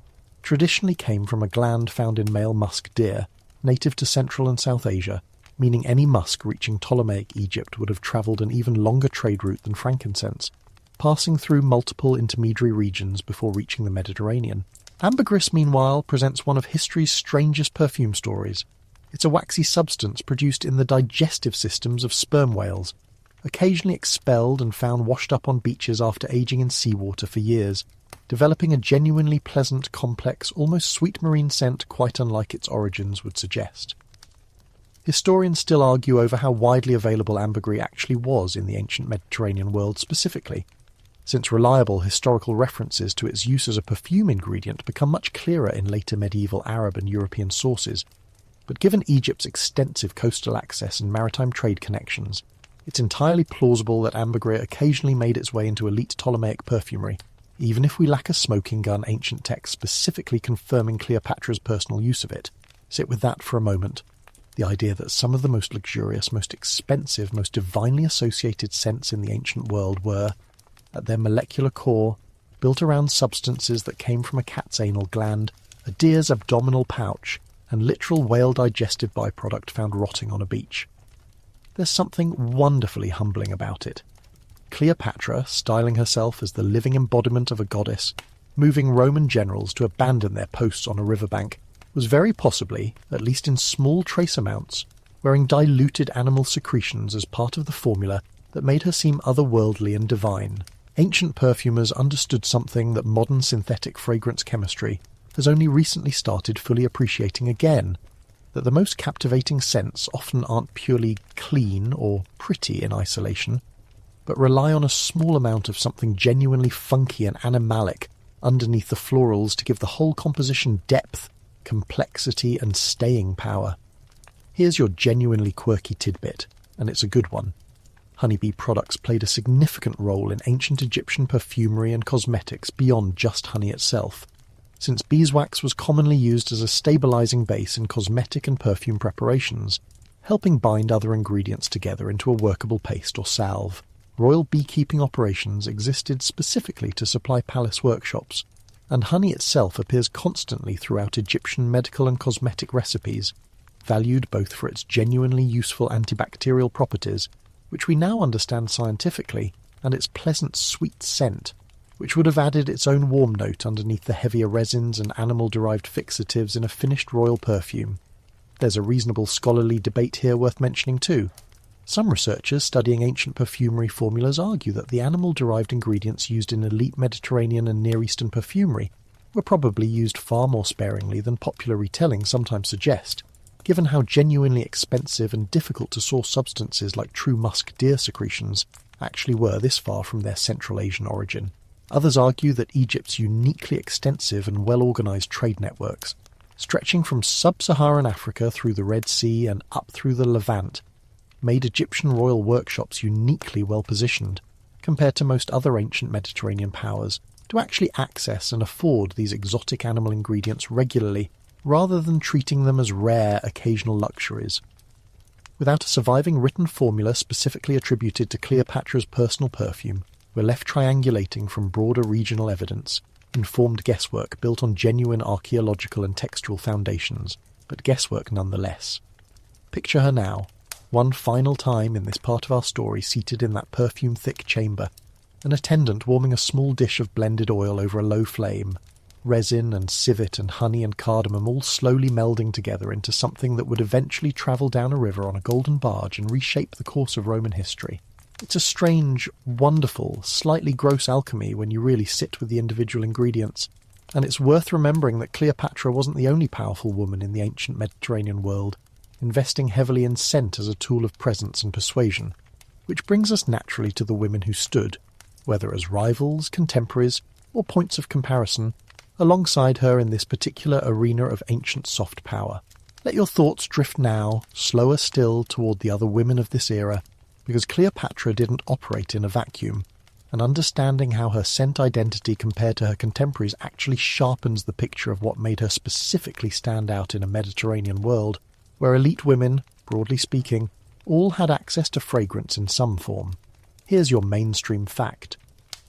traditionally came from a gland found in male musk deer, native to Central and South Asia, meaning any musk reaching Ptolemaic Egypt would have travelled an even longer trade route than frankincense, passing through multiple intermediary regions before reaching the Mediterranean. Ambergris, meanwhile, presents one of history's strangest perfume stories. It's a waxy substance produced in the digestive systems of sperm whales, occasionally expelled and found washed up on beaches after aging in seawater for years, developing a genuinely pleasant, complex, almost sweet marine scent quite unlike its origins would suggest. Historians still argue over how widely available ambergris actually was in the ancient Mediterranean world specifically, since reliable historical references to its use as a perfume ingredient become much clearer in later medieval Arab and European sources. But given Egypt's extensive coastal access and maritime trade connections, it's entirely plausible that ambergris occasionally made its way into elite Ptolemaic perfumery, even if we lack a smoking gun ancient text specifically confirming Cleopatra's personal use of it. Sit with that for a moment. The idea that some of the most luxurious, most expensive, most divinely associated scents in the ancient world were, at their molecular core, built around substances that came from a cat's anal gland, a deer's abdominal pouch, and literal whale digestive byproduct found rotting on a beach. There's something wonderfully humbling about it. Cleopatra, styling herself as the living embodiment of a goddess, moving Roman generals to abandon their posts on a riverbank, was very possibly, at least in small trace amounts, wearing diluted animal secretions as part of the formula that made her seem otherworldly and divine. Ancient perfumers understood something that modern synthetic fragrance chemistry has only recently started fully appreciating again, that the most captivating scents often aren't purely clean or pretty in isolation, but rely on a small amount of something genuinely funky and animalic underneath the florals to give the whole composition depth, complexity, and staying power. Here's your genuinely quirky tidbit, and it's a good one. Honeybee products played a significant role in ancient Egyptian perfumery and cosmetics beyond just honey itself, since beeswax was commonly used as a stabilizing base in cosmetic and perfume preparations, helping bind other ingredients together into a workable paste or salve. Royal beekeeping operations existed specifically to supply palace workshops, and honey itself appears constantly throughout Egyptian medical and cosmetic recipes, valued both for its genuinely useful antibacterial properties, which we now understand scientifically, and its pleasant sweet scent, which would have added its own warm note underneath the heavier resins and animal-derived fixatives in a finished royal perfume. There's a reasonable scholarly debate here worth mentioning too. Some researchers studying ancient perfumery formulas argue that the animal-derived ingredients used in elite Mediterranean and Near Eastern perfumery were probably used far more sparingly than popular retelling sometimes suggest, given how genuinely expensive and difficult to source substances like true musk deer secretions actually were this far from their Central Asian origin. Others argue that Egypt's uniquely extensive and well-organized trade networks, stretching from sub-Saharan Africa through the Red Sea and up through the Levant, made Egyptian royal workshops uniquely well-positioned, compared to most other ancient Mediterranean powers, to actually access and afford these exotic animal ingredients regularly, rather than treating them as rare, occasional luxuries. Without a surviving written formula specifically attributed to Cleopatra's personal perfume, we're left triangulating from broader regional evidence, informed guesswork built on genuine archaeological and textual foundations, but guesswork nonetheless. Picture her now, one final time in this part of our story seated in that perfume-thick chamber, an attendant warming a small dish of blended oil over a low flame, resin and civet and honey and cardamom all slowly melding together into something that would eventually travel down a river on a golden barge and reshape the course of Roman history. It's a strange, wonderful, slightly gross alchemy when you really sit with the individual ingredients, and it's worth remembering that Cleopatra wasn't the only powerful woman in the ancient Mediterranean world, investing heavily in scent as a tool of presence and persuasion, which brings us naturally to the women who stood, whether as rivals, contemporaries, or points of comparison, alongside her in this particular arena of ancient soft power. Let your thoughts drift now, slower still, toward the other women of this era, because Cleopatra didn't operate in a vacuum, and understanding how her scent identity compared to her contemporaries actually sharpens the picture of what made her specifically stand out in a Mediterranean world, where elite women, broadly speaking, all had access to fragrance in some form. Here's your mainstream fact.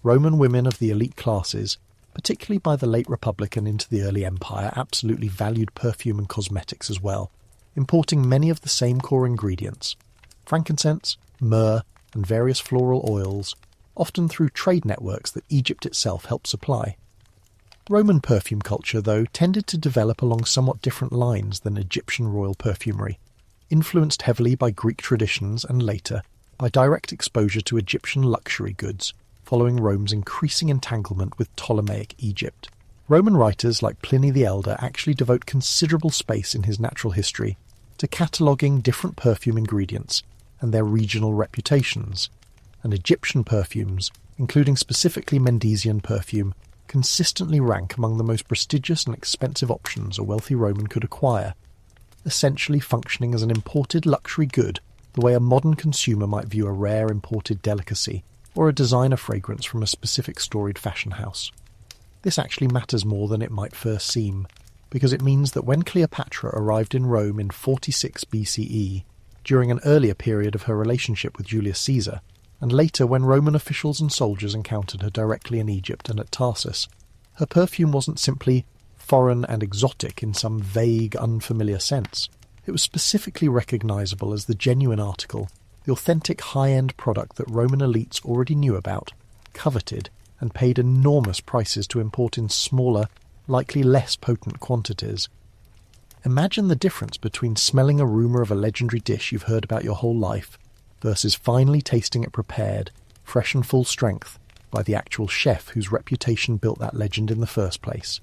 Roman women of the elite classes, particularly by the late Republic and into the early Empire, absolutely valued perfume and cosmetics as well, importing many of the same core ingredients: frankincense, myrrh, and various floral oils, often through trade networks that Egypt itself helped supply. Roman perfume culture, though, tended to develop along somewhat different lines than Egyptian royal perfumery, influenced heavily by Greek traditions and later by direct exposure to Egyptian luxury goods, following Rome's increasing entanglement with Ptolemaic Egypt. Roman writers like Pliny the Elder actually devote considerable space in his natural history to cataloguing different perfume ingredients and their regional reputations, and Egyptian perfumes, including specifically Mendesian perfume, consistently rank among the most prestigious and expensive options a wealthy Roman could acquire, essentially functioning as an imported luxury good the way a modern consumer might view a rare imported delicacy or a designer fragrance from a specific storied fashion house. This actually matters more than it might first seem, because it means that when Cleopatra arrived in Rome in 46 BCE, during an earlier period of her relationship with Julius Caesar, and later when Roman officials and soldiers encountered her directly in Egypt and at Tarsus, her perfume wasn't simply foreign and exotic in some vague, unfamiliar sense. It was specifically recognizable as the genuine article, the authentic high-end product that Roman elites already knew about, coveted, and paid enormous prices to import in smaller, likely less potent quantities. Imagine the difference between smelling a rumour of a legendary dish you've heard about your whole life versus finally tasting it prepared, fresh and full strength, by the actual chef whose reputation built that legend in the first place.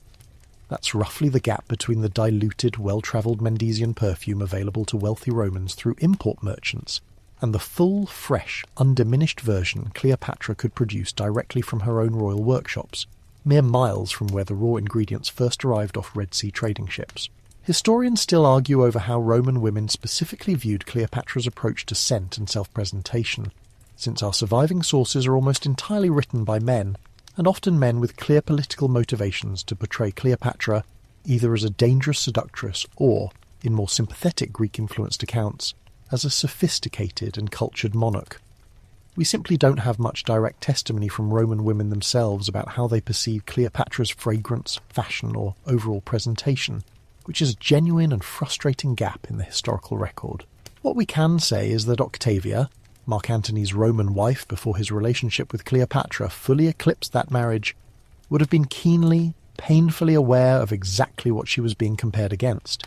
That's roughly the gap between the diluted, well-travelled Mendesian perfume available to wealthy Romans through import merchants and the full, fresh, undiminished version Cleopatra could produce directly from her own royal workshops, mere miles from where the raw ingredients first arrived off Red Sea trading ships. Historians still argue over how Roman women specifically viewed Cleopatra's approach to scent and self-presentation, since our surviving sources are almost entirely written by men, and often men with clear political motivations to portray Cleopatra either as a dangerous seductress or, in more sympathetic Greek-influenced accounts, as a sophisticated and cultured monarch. We simply don't have much direct testimony from Roman women themselves about how they perceived Cleopatra's fragrance, fashion, or overall presentation, which is a genuine and frustrating gap in the historical record. What we can say is that Octavia, Mark Antony's Roman wife before his relationship with Cleopatra fully eclipsed that marriage, would have been keenly, painfully aware of exactly what she was being compared against.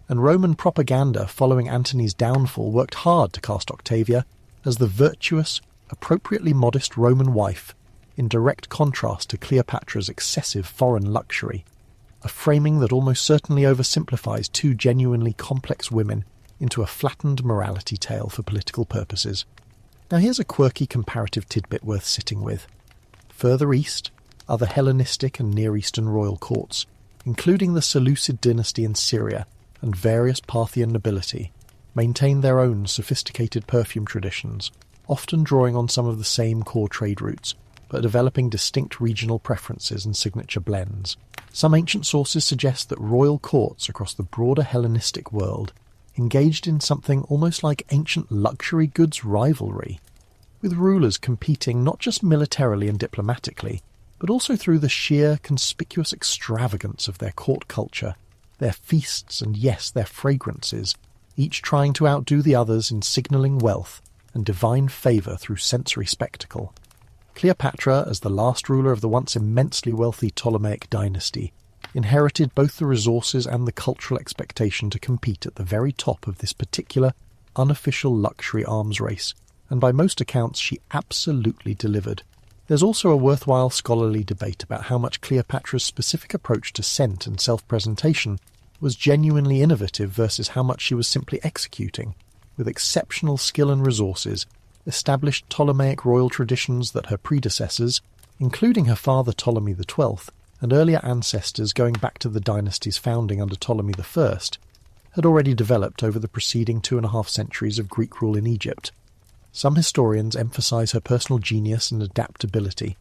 And Roman propaganda following Antony's downfall worked hard to cast Octavia as the virtuous, appropriately modest Roman wife, in direct contrast to Cleopatra's excessive foreign luxury, a framing that almost certainly oversimplifies two genuinely complex women into a flattened morality tale for political purposes. Now here's a quirky comparative tidbit worth sitting with. Further east, other Hellenistic and Near Eastern royal courts, including the Seleucid dynasty in Syria and various Parthian nobility, maintain their own sophisticated perfume traditions, often drawing on some of the same core trade routes, but developing distinct regional preferences and signature blends. Some ancient sources suggest that royal courts across the broader Hellenistic world engaged in something almost like ancient luxury goods rivalry, with rulers competing not just militarily and diplomatically, but also through the sheer conspicuous extravagance of their court culture, their feasts and, yes, their fragrances, each trying to outdo the others in signalling wealth and divine favour through sensory spectacle. Cleopatra, as the last ruler of the once immensely wealthy Ptolemaic dynasty, inherited both the resources and the cultural expectation to compete at the very top of this particular, unofficial luxury arms race, and by most accounts she absolutely delivered. There's also a worthwhile scholarly debate about how much Cleopatra's specific approach to scent and self-presentation was genuinely innovative versus how much she was simply executing, with exceptional skill and resources, established Ptolemaic royal traditions that her predecessors, including her father Ptolemy XII, and earlier ancestors going back to the dynasty's founding under Ptolemy I, had already developed over the preceding 2.5 centuries of Greek rule in Egypt. Some historians emphasize her personal genius and adaptability,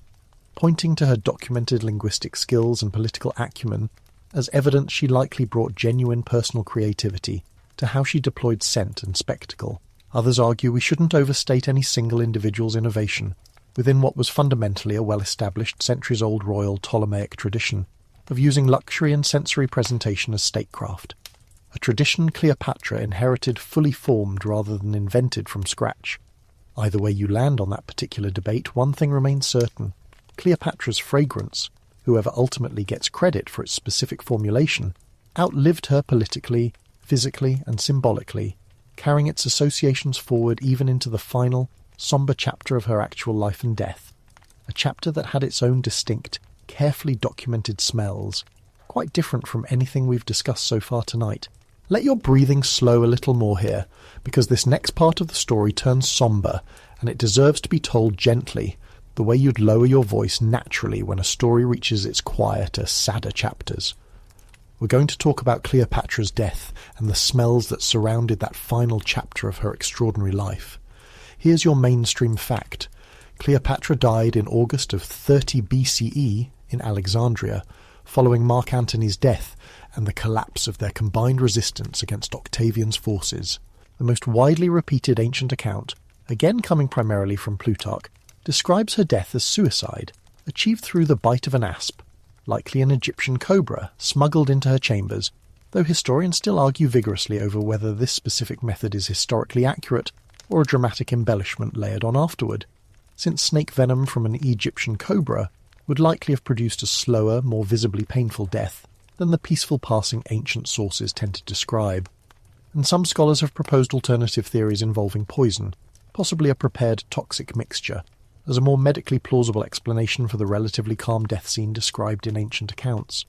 pointing to her documented linguistic skills and political acumen as evidence she likely brought genuine personal creativity to how she deployed scent and spectacle. Others argue we shouldn't overstate any single individual's innovation within what was fundamentally a well-established centuries-old royal Ptolemaic tradition of using luxury and sensory presentation as statecraft, a tradition Cleopatra inherited fully formed rather than invented from scratch. Either way you land on that particular debate, one thing remains certain. Cleopatra's fragrance, whoever ultimately gets credit for its specific formulation, outlived her politically, physically, and symbolically, carrying its associations forward even into the final, sombre chapter of her actual life and death. A chapter that had its own distinct, carefully documented smells, quite different from anything we've discussed so far tonight. Let your breathing slow a little more here, because this next part of the story turns sombre, and it deserves to be told gently, the way you'd lower your voice naturally when a story reaches its quieter, sadder chapters. We're going to talk about Cleopatra's death and the smells that surrounded that final chapter of her extraordinary life. Here's your mainstream fact. Cleopatra died in August of 30 BCE in Alexandria, following Mark Antony's death and the collapse of their combined resistance against Octavian's forces. The most widely repeated ancient account, again coming primarily from Plutarch, describes her death as suicide, achieved through the bite of an asp, likely an Egyptian cobra, smuggled into her chambers, though historians still argue vigorously over whether this specific method is historically accurate or a dramatic embellishment layered on afterward, since snake venom from an Egyptian cobra would likely have produced a slower, more visibly painful death than the peaceful passing ancient sources tend to describe. And some scholars have proposed alternative theories involving poison, possibly a prepared toxic mixture, as a more medically plausible explanation for the relatively calm death scene described in ancient accounts.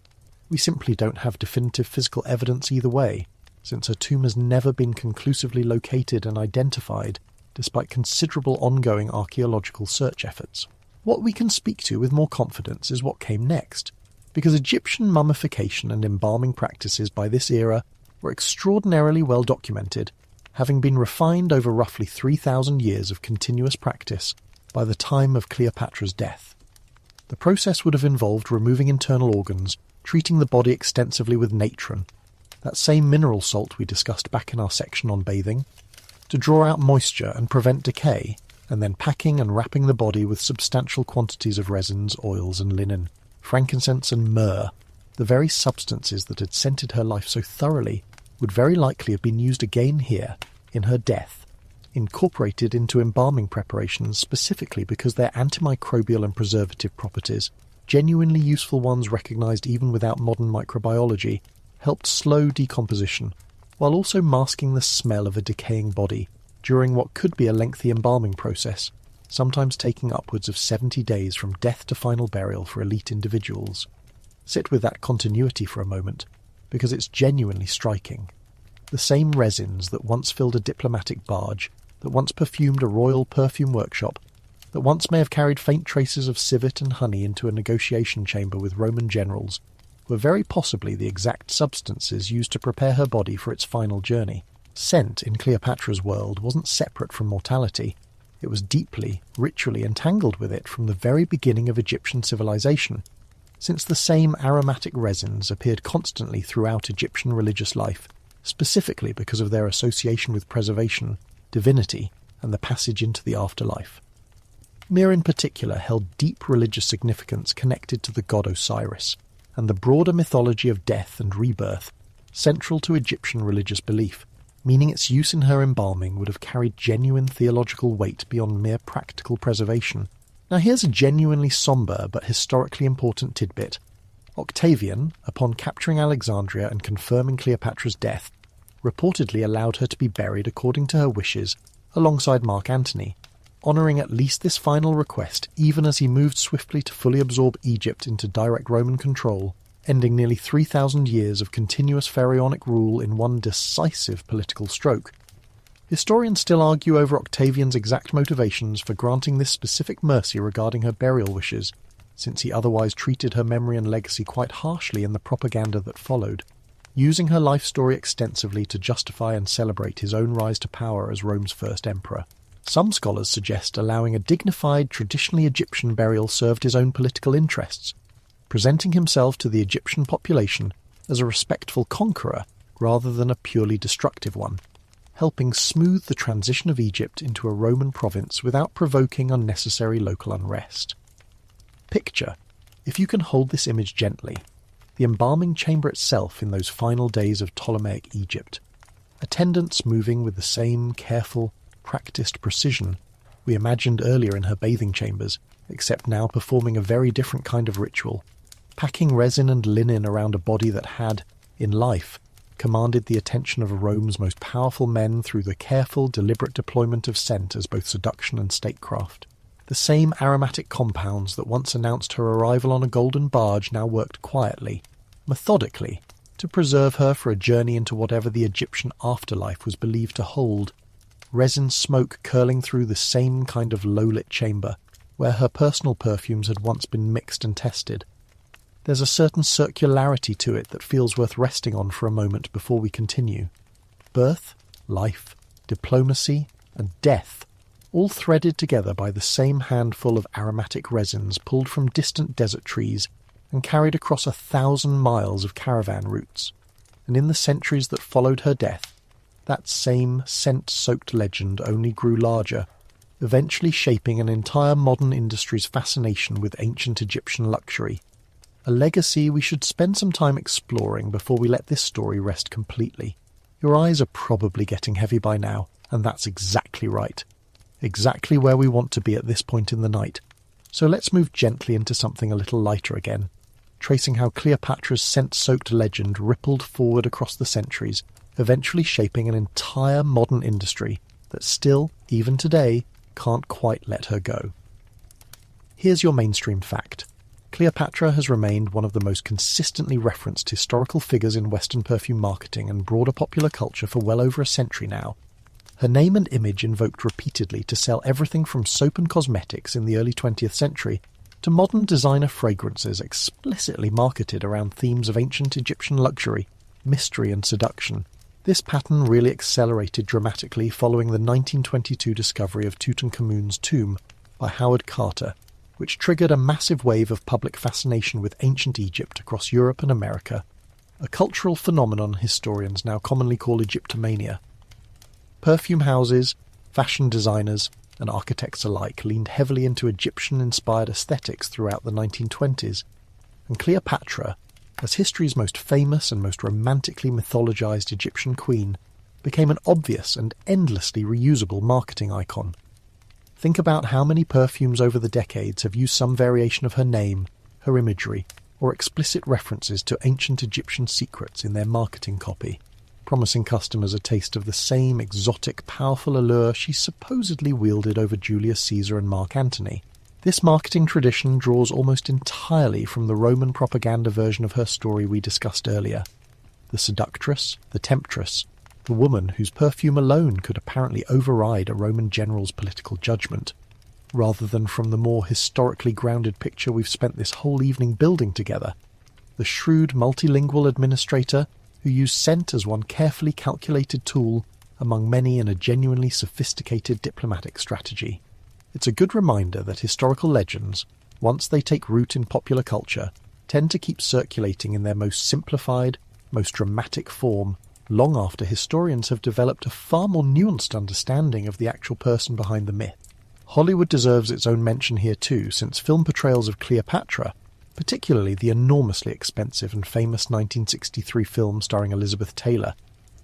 We simply don't have definitive physical evidence either way, since her tomb has never been conclusively located and identified, despite considerable ongoing archaeological search efforts. What we can speak to with more confidence is what came next, because Egyptian mummification and embalming practices by this era were extraordinarily well documented, having been refined over roughly 3,000 years of continuous practice by the time of Cleopatra's death. The process would have involved removing internal organs, treating the body extensively with natron, that same mineral salt we discussed back in our section on bathing, to draw out moisture and prevent decay, and then packing and wrapping the body with substantial quantities of resins, oils and linen, frankincense and myrrh. The very substances that had scented her life so thoroughly would very likely have been used again here, in her death, incorporated into embalming preparations specifically because their antimicrobial and preservative properties, genuinely useful ones recognised even without modern microbiology, helped slow decomposition, while also masking the smell of a decaying body during what could be a lengthy embalming process, sometimes taking upwards of 70 days from death to final burial for elite individuals. Sit with that continuity for a moment, because it's genuinely striking. The same resins that once filled a diplomatic barge, that once perfumed a royal perfume workshop, that once may have carried faint traces of civet and honey into a negotiation chamber with Roman generals, were very possibly the exact substances used to prepare her body for its final journey. Scent, in Cleopatra's world, wasn't separate from mortality. It was deeply, ritually entangled with it from the very beginning of Egyptian civilization, since the same aromatic resins appeared constantly throughout Egyptian religious life, specifically because of their association with preservation, divinity, and the passage into the afterlife. Myrrh in particular held deep religious significance connected to the god Osiris, and the broader mythology of death and rebirth, central to Egyptian religious belief, meaning its use in her embalming would have carried genuine theological weight beyond mere practical preservation. Now here's a genuinely sombre but historically important tidbit. Octavian, upon capturing Alexandria and confirming Cleopatra's death, reportedly allowed her to be buried according to her wishes, alongside Mark Antony, honouring at least this final request even as he moved swiftly to fully absorb Egypt into direct Roman control, ending nearly 3,000 years of continuous pharaonic rule in one decisive political stroke. Historians still argue over Octavian's exact motivations for granting this specific mercy regarding her burial wishes, since he otherwise treated her memory and legacy quite harshly in the propaganda that followed, using her life story extensively to justify and celebrate his own rise to power as Rome's first emperor. Some scholars suggest allowing a dignified, traditionally Egyptian burial served his own political interests, presenting himself to the Egyptian population as a respectful conqueror rather than a purely destructive one, helping smooth the transition of Egypt into a Roman province without provoking unnecessary local unrest. Picture, if you can hold this image gently, the embalming chamber itself in those final days of Ptolemaic Egypt, attendants moving with the same careful, practiced precision we imagined earlier in her bathing chambers, except now performing a very different kind of ritual, packing resin and linen around a body that had, in life, commanded the attention of Rome's most powerful men through the careful, deliberate deployment of scent as both seduction and statecraft. The same aromatic compounds that once announced her arrival on a golden barge now worked quietly, methodically, to preserve her for a journey into whatever the Egyptian afterlife was believed to hold, resin smoke curling through the same kind of low-lit chamber where her personal perfumes had once been mixed and tested. There's a certain circularity to it that feels worth resting on for a moment before we continue. Birth, life, diplomacy, and death, all threaded together by the same handful of aromatic resins pulled from distant desert trees and carried across 1,000 miles of caravan routes. And in the centuries that followed her death, that same scent-soaked legend only grew larger, eventually shaping an entire modern industry's fascination with ancient Egyptian luxury. A legacy we should spend some time exploring before we let this story rest completely. Your eyes are probably getting heavy by now, and that's exactly right. Exactly where we want to be at this point in the night. So let's move gently into something a little lighter again, tracing how Cleopatra's scent-soaked legend rippled forward across the centuries, eventually shaping an entire modern industry that still, even today, can't quite let her go. Here's your mainstream fact. Cleopatra has remained one of the most consistently referenced historical figures in Western perfume marketing and broader popular culture for well over a century now. Her name and image invoked repeatedly to sell everything from soap and cosmetics in the early 20th century to modern designer fragrances explicitly marketed around themes of ancient Egyptian luxury, mystery and seduction. This pattern really accelerated dramatically following the 1922 discovery of Tutankhamun's tomb by Howard Carter, which triggered a massive wave of public fascination with ancient Egypt across Europe and America, a cultural phenomenon historians now commonly call Egyptomania. Perfume houses, fashion designers, and architects alike leaned heavily into Egyptian-inspired aesthetics throughout the 1920s, and Cleopatra, as history's most famous and most romantically mythologized Egyptian queen, became an obvious and endlessly reusable marketing icon. Think about how many perfumes over the decades have used some variation of her name, her imagery, or explicit references to ancient Egyptian secrets in their marketing copy, promising customers a taste of the same exotic, powerful allure she supposedly wielded over Julius Caesar and Mark Antony. This marketing tradition draws almost entirely from the Roman propaganda version of her story we discussed earlier. The seductress, the temptress, the woman whose perfume alone could apparently override a Roman general's political judgment, rather than from the more historically grounded picture we've spent this whole evening building together, the shrewd multilingual administrator who used scent as one carefully calculated tool among many in a genuinely sophisticated diplomatic strategy. It's a good reminder that historical legends, once they take root in popular culture, tend to keep circulating in their most simplified, most dramatic form long after historians have developed a far more nuanced understanding of the actual person behind the myth. Hollywood deserves its own mention here too, since film portrayals of Cleopatra, particularly the enormously expensive and famous 1963 film starring Elizabeth Taylor,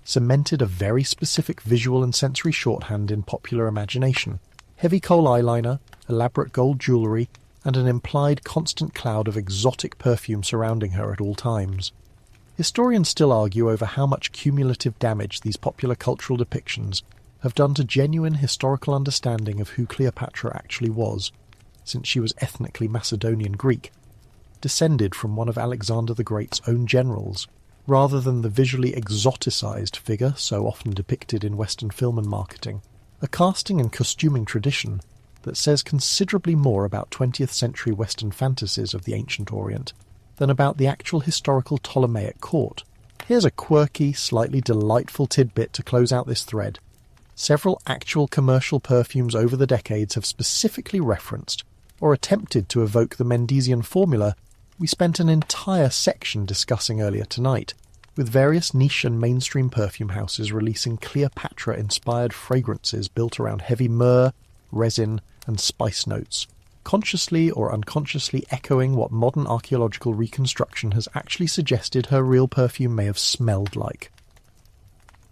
cemented a very specific visual and sensory shorthand in popular imagination. Heavy Kohl eyeliner, elaborate gold jewellery, and an implied constant cloud of exotic perfume surrounding her at all times. Historians still argue over how much cumulative damage these popular cultural depictions have done to genuine historical understanding of who Cleopatra actually was, since she was ethnically Macedonian Greek, descended from one of Alexander the Great's own generals, rather than the visually exoticized figure so often depicted in Western film and marketing. A casting and costuming tradition that says considerably more about 20th century Western fantasies of the ancient Orient than about the actual historical Ptolemaic court. Here's a quirky, slightly delightful tidbit to close out this thread. Several actual commercial perfumes over the decades have specifically referenced or attempted to evoke the Mendesian formula we spent an entire section discussing earlier tonight, with various niche and mainstream perfume houses releasing Cleopatra-inspired fragrances built around heavy myrrh, resin, and spice notes, consciously or unconsciously echoing what modern archaeological reconstruction has actually suggested her real perfume may have smelled like.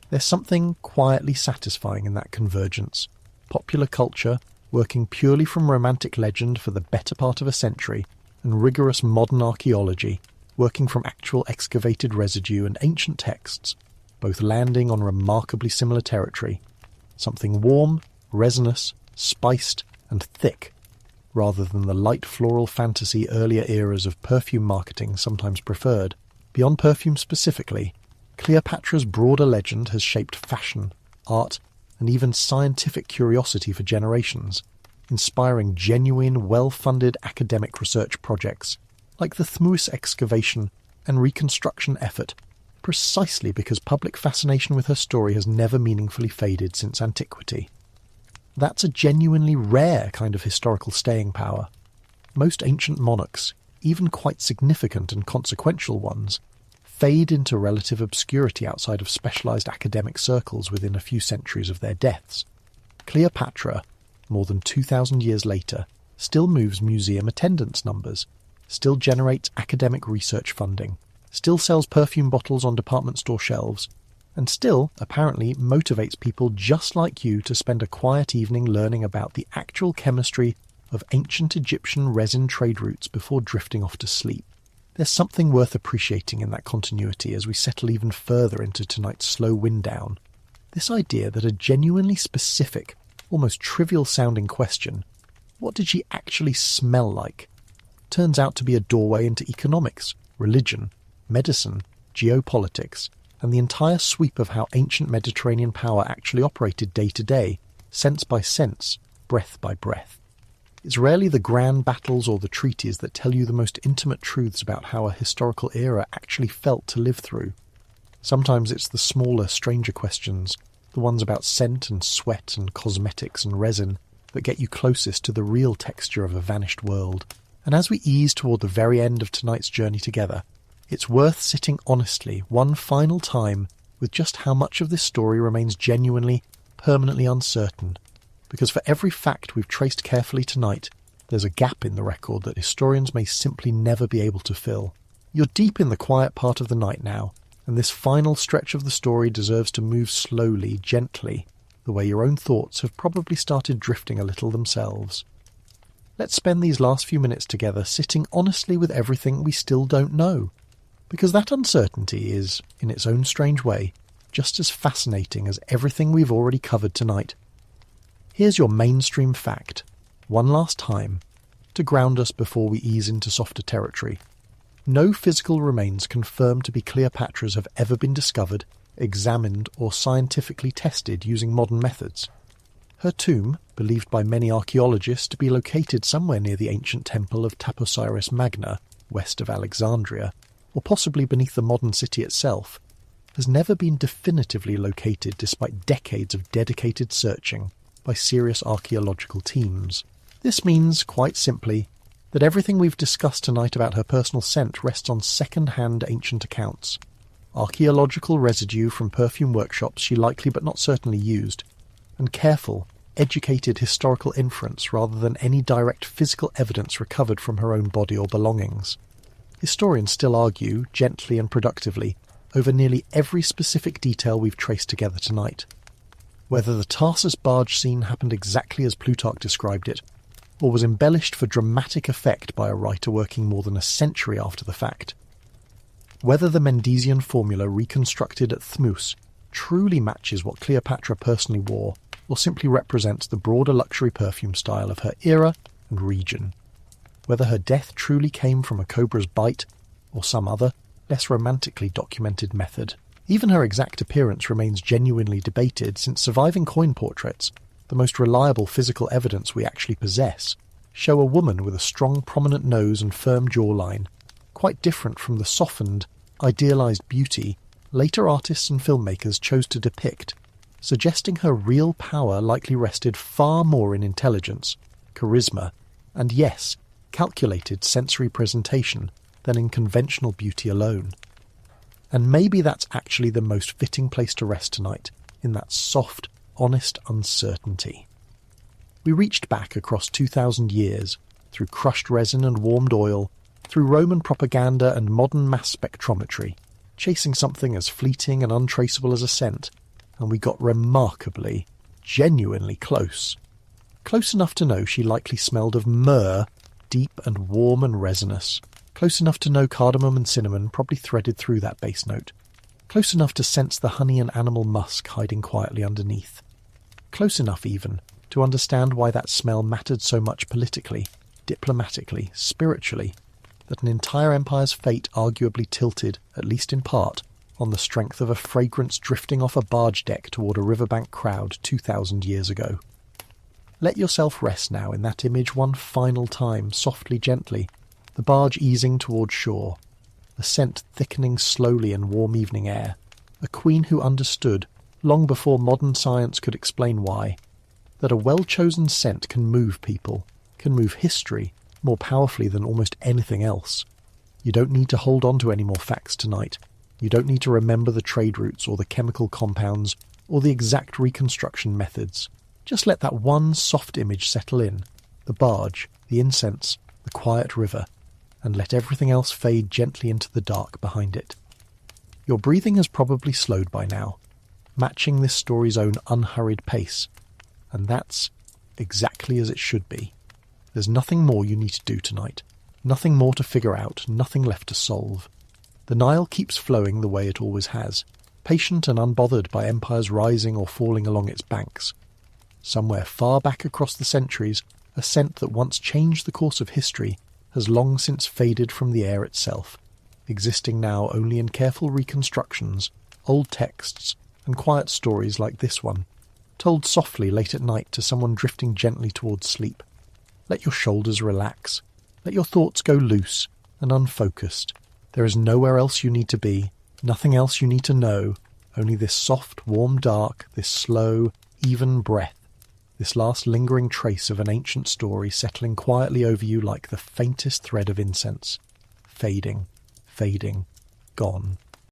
There's something quietly satisfying in that convergence. Popular culture, working purely from romantic legend for the better part of a century, and rigorous modern archaeology, working from actual excavated residue and ancient texts, both landing on remarkably similar territory. Something warm, resinous, spiced, and thick, rather than the light floral fantasy earlier eras of perfume marketing sometimes preferred. Beyond perfume specifically, Cleopatra's broader legend has shaped fashion, art, and even scientific curiosity for generations, inspiring genuine, well-funded academic research projects, like the Thmuis excavation and reconstruction effort, precisely because public fascination with her story has never meaningfully faded since antiquity. That's a genuinely rare kind of historical staying power. Most ancient monarchs, even quite significant and consequential ones, fade into relative obscurity outside of specialised academic circles within a few centuries of their deaths. Cleopatra, more than 2,000 years later, still moves museum attendance numbers, still generates academic research funding, still sells perfume bottles on department store shelves, and still, apparently, motivates people just like you to spend a quiet evening learning about the actual chemistry of ancient Egyptian resin trade routes before drifting off to sleep. There's something worth appreciating in that continuity as we settle even further into tonight's slow wind down. This idea that a genuinely specific, almost trivial-sounding question, what did she actually smell like, turns out to be a doorway into economics, religion, medicine, geopolitics, and the entire sweep of how ancient Mediterranean power actually operated day to day, sense by sense, breath by breath. It's rarely the grand battles or the treaties that tell you the most intimate truths about how a historical era actually felt to live through. Sometimes it's the smaller, stranger questions, the ones about scent and sweat and cosmetics and resin, that get you closest to the real texture of a vanished world. And as we ease toward the very end of tonight's journey together, it's worth sitting honestly one final time with just how much of this story remains genuinely, permanently uncertain. Because for every fact we've traced carefully tonight, there's a gap in the record that historians may simply never be able to fill. You're deep in the quiet part of the night now, and this final stretch of the story deserves to move slowly, gently, the way your own thoughts have probably started drifting a little themselves. Let's spend these last few minutes together sitting honestly with everything we still don't know, because that uncertainty is, in its own strange way, just as fascinating as everything we've already covered tonight. Here's your mainstream fact, one last time, to ground us before we ease into softer territory. No physical remains confirmed to be Cleopatra's have ever been discovered, examined, or scientifically tested using modern methods. Her tomb, believed by many archaeologists to be located somewhere near the ancient temple of Taposiris Magna, west of Alexandria, or possibly beneath the modern city itself, has never been definitively located despite decades of dedicated searching by serious archaeological teams. This means, quite simply, that everything we've discussed tonight about her personal scent rests on second-hand ancient accounts. archaeological residue from perfume workshops she likely but not certainly used, and careful, educated historical inference rather than any direct physical evidence recovered from her own body or belongings. Historians still argue, gently and productively, over nearly every specific detail we've traced together tonight. Whether the Tarsus barge scene happened exactly as Plutarch described it, or was embellished for dramatic effect by a writer working more than a century after the fact. Whether the Mendesian formula reconstructed at Thmus truly matches what Cleopatra personally wore, or simply represents the broader luxury perfume style of her era and region. Whether her death truly came from a cobra's bite, or some other, less romantically documented method. Even her exact appearance remains genuinely debated, since surviving coin portraits, the most reliable physical evidence we actually possess, show a woman with a strong prominent nose and firm jawline, quite different from the softened, idealized beauty later artists and filmmakers chose to depict, suggesting her real power likely rested far more in intelligence, charisma, and yes, calculated sensory presentation than in conventional beauty alone. And maybe that's actually the most fitting place to rest tonight, in that soft, honest uncertainty. We reached back across 2,000 years, through crushed resin and warmed oil, through Roman propaganda and modern mass spectrometry, chasing something as fleeting and untraceable as a scent, and we got remarkably, genuinely close. Close enough to know she likely smelled of myrrh, deep and warm and resinous. Close enough to know cardamom and cinnamon probably threaded through that base note. Close enough to sense the honey and animal musk hiding quietly underneath. Close enough, even, to understand why that smell mattered so much politically, diplomatically, spiritually, that an entire empire's fate arguably tilted, at least in part, on the strength of a fragrance drifting off a barge deck toward a riverbank crowd 2,000 years ago. Let yourself rest now in that image one final time, softly, gently, the barge easing toward shore, the scent thickening slowly in warm evening air, a queen who understood, long before modern science could explain why, that a well-chosen scent can move people, can move history, more powerfully than almost anything else. You don't need to hold on to any more facts tonight. You don't need to remember the trade routes or the chemical compounds or the exact reconstruction methods. Just let that one soft image settle in, the barge, the incense, the quiet river, and let everything else fade gently into the dark behind it. Your breathing has probably slowed by now, matching this story's own unhurried pace, and that's exactly as it should be. There's nothing more you need to do tonight, nothing more to figure out, nothing left to solve. The Nile keeps flowing the way it always has, patient and unbothered by empires rising or falling along its banks. Somewhere far back across the centuries, a scent that once changed the course of history has long since faded from the air itself, existing now only in careful reconstructions, old texts, and quiet stories like this one, told softly late at night to someone drifting gently towards sleep. Let your shoulders relax. Let your thoughts go loose and unfocused. There is nowhere else you need to be, nothing else you need to know, only this soft, warm dark, this slow, even breath, this last lingering trace of an ancient story settling quietly over you like the faintest thread of incense. Fading, fading, gone.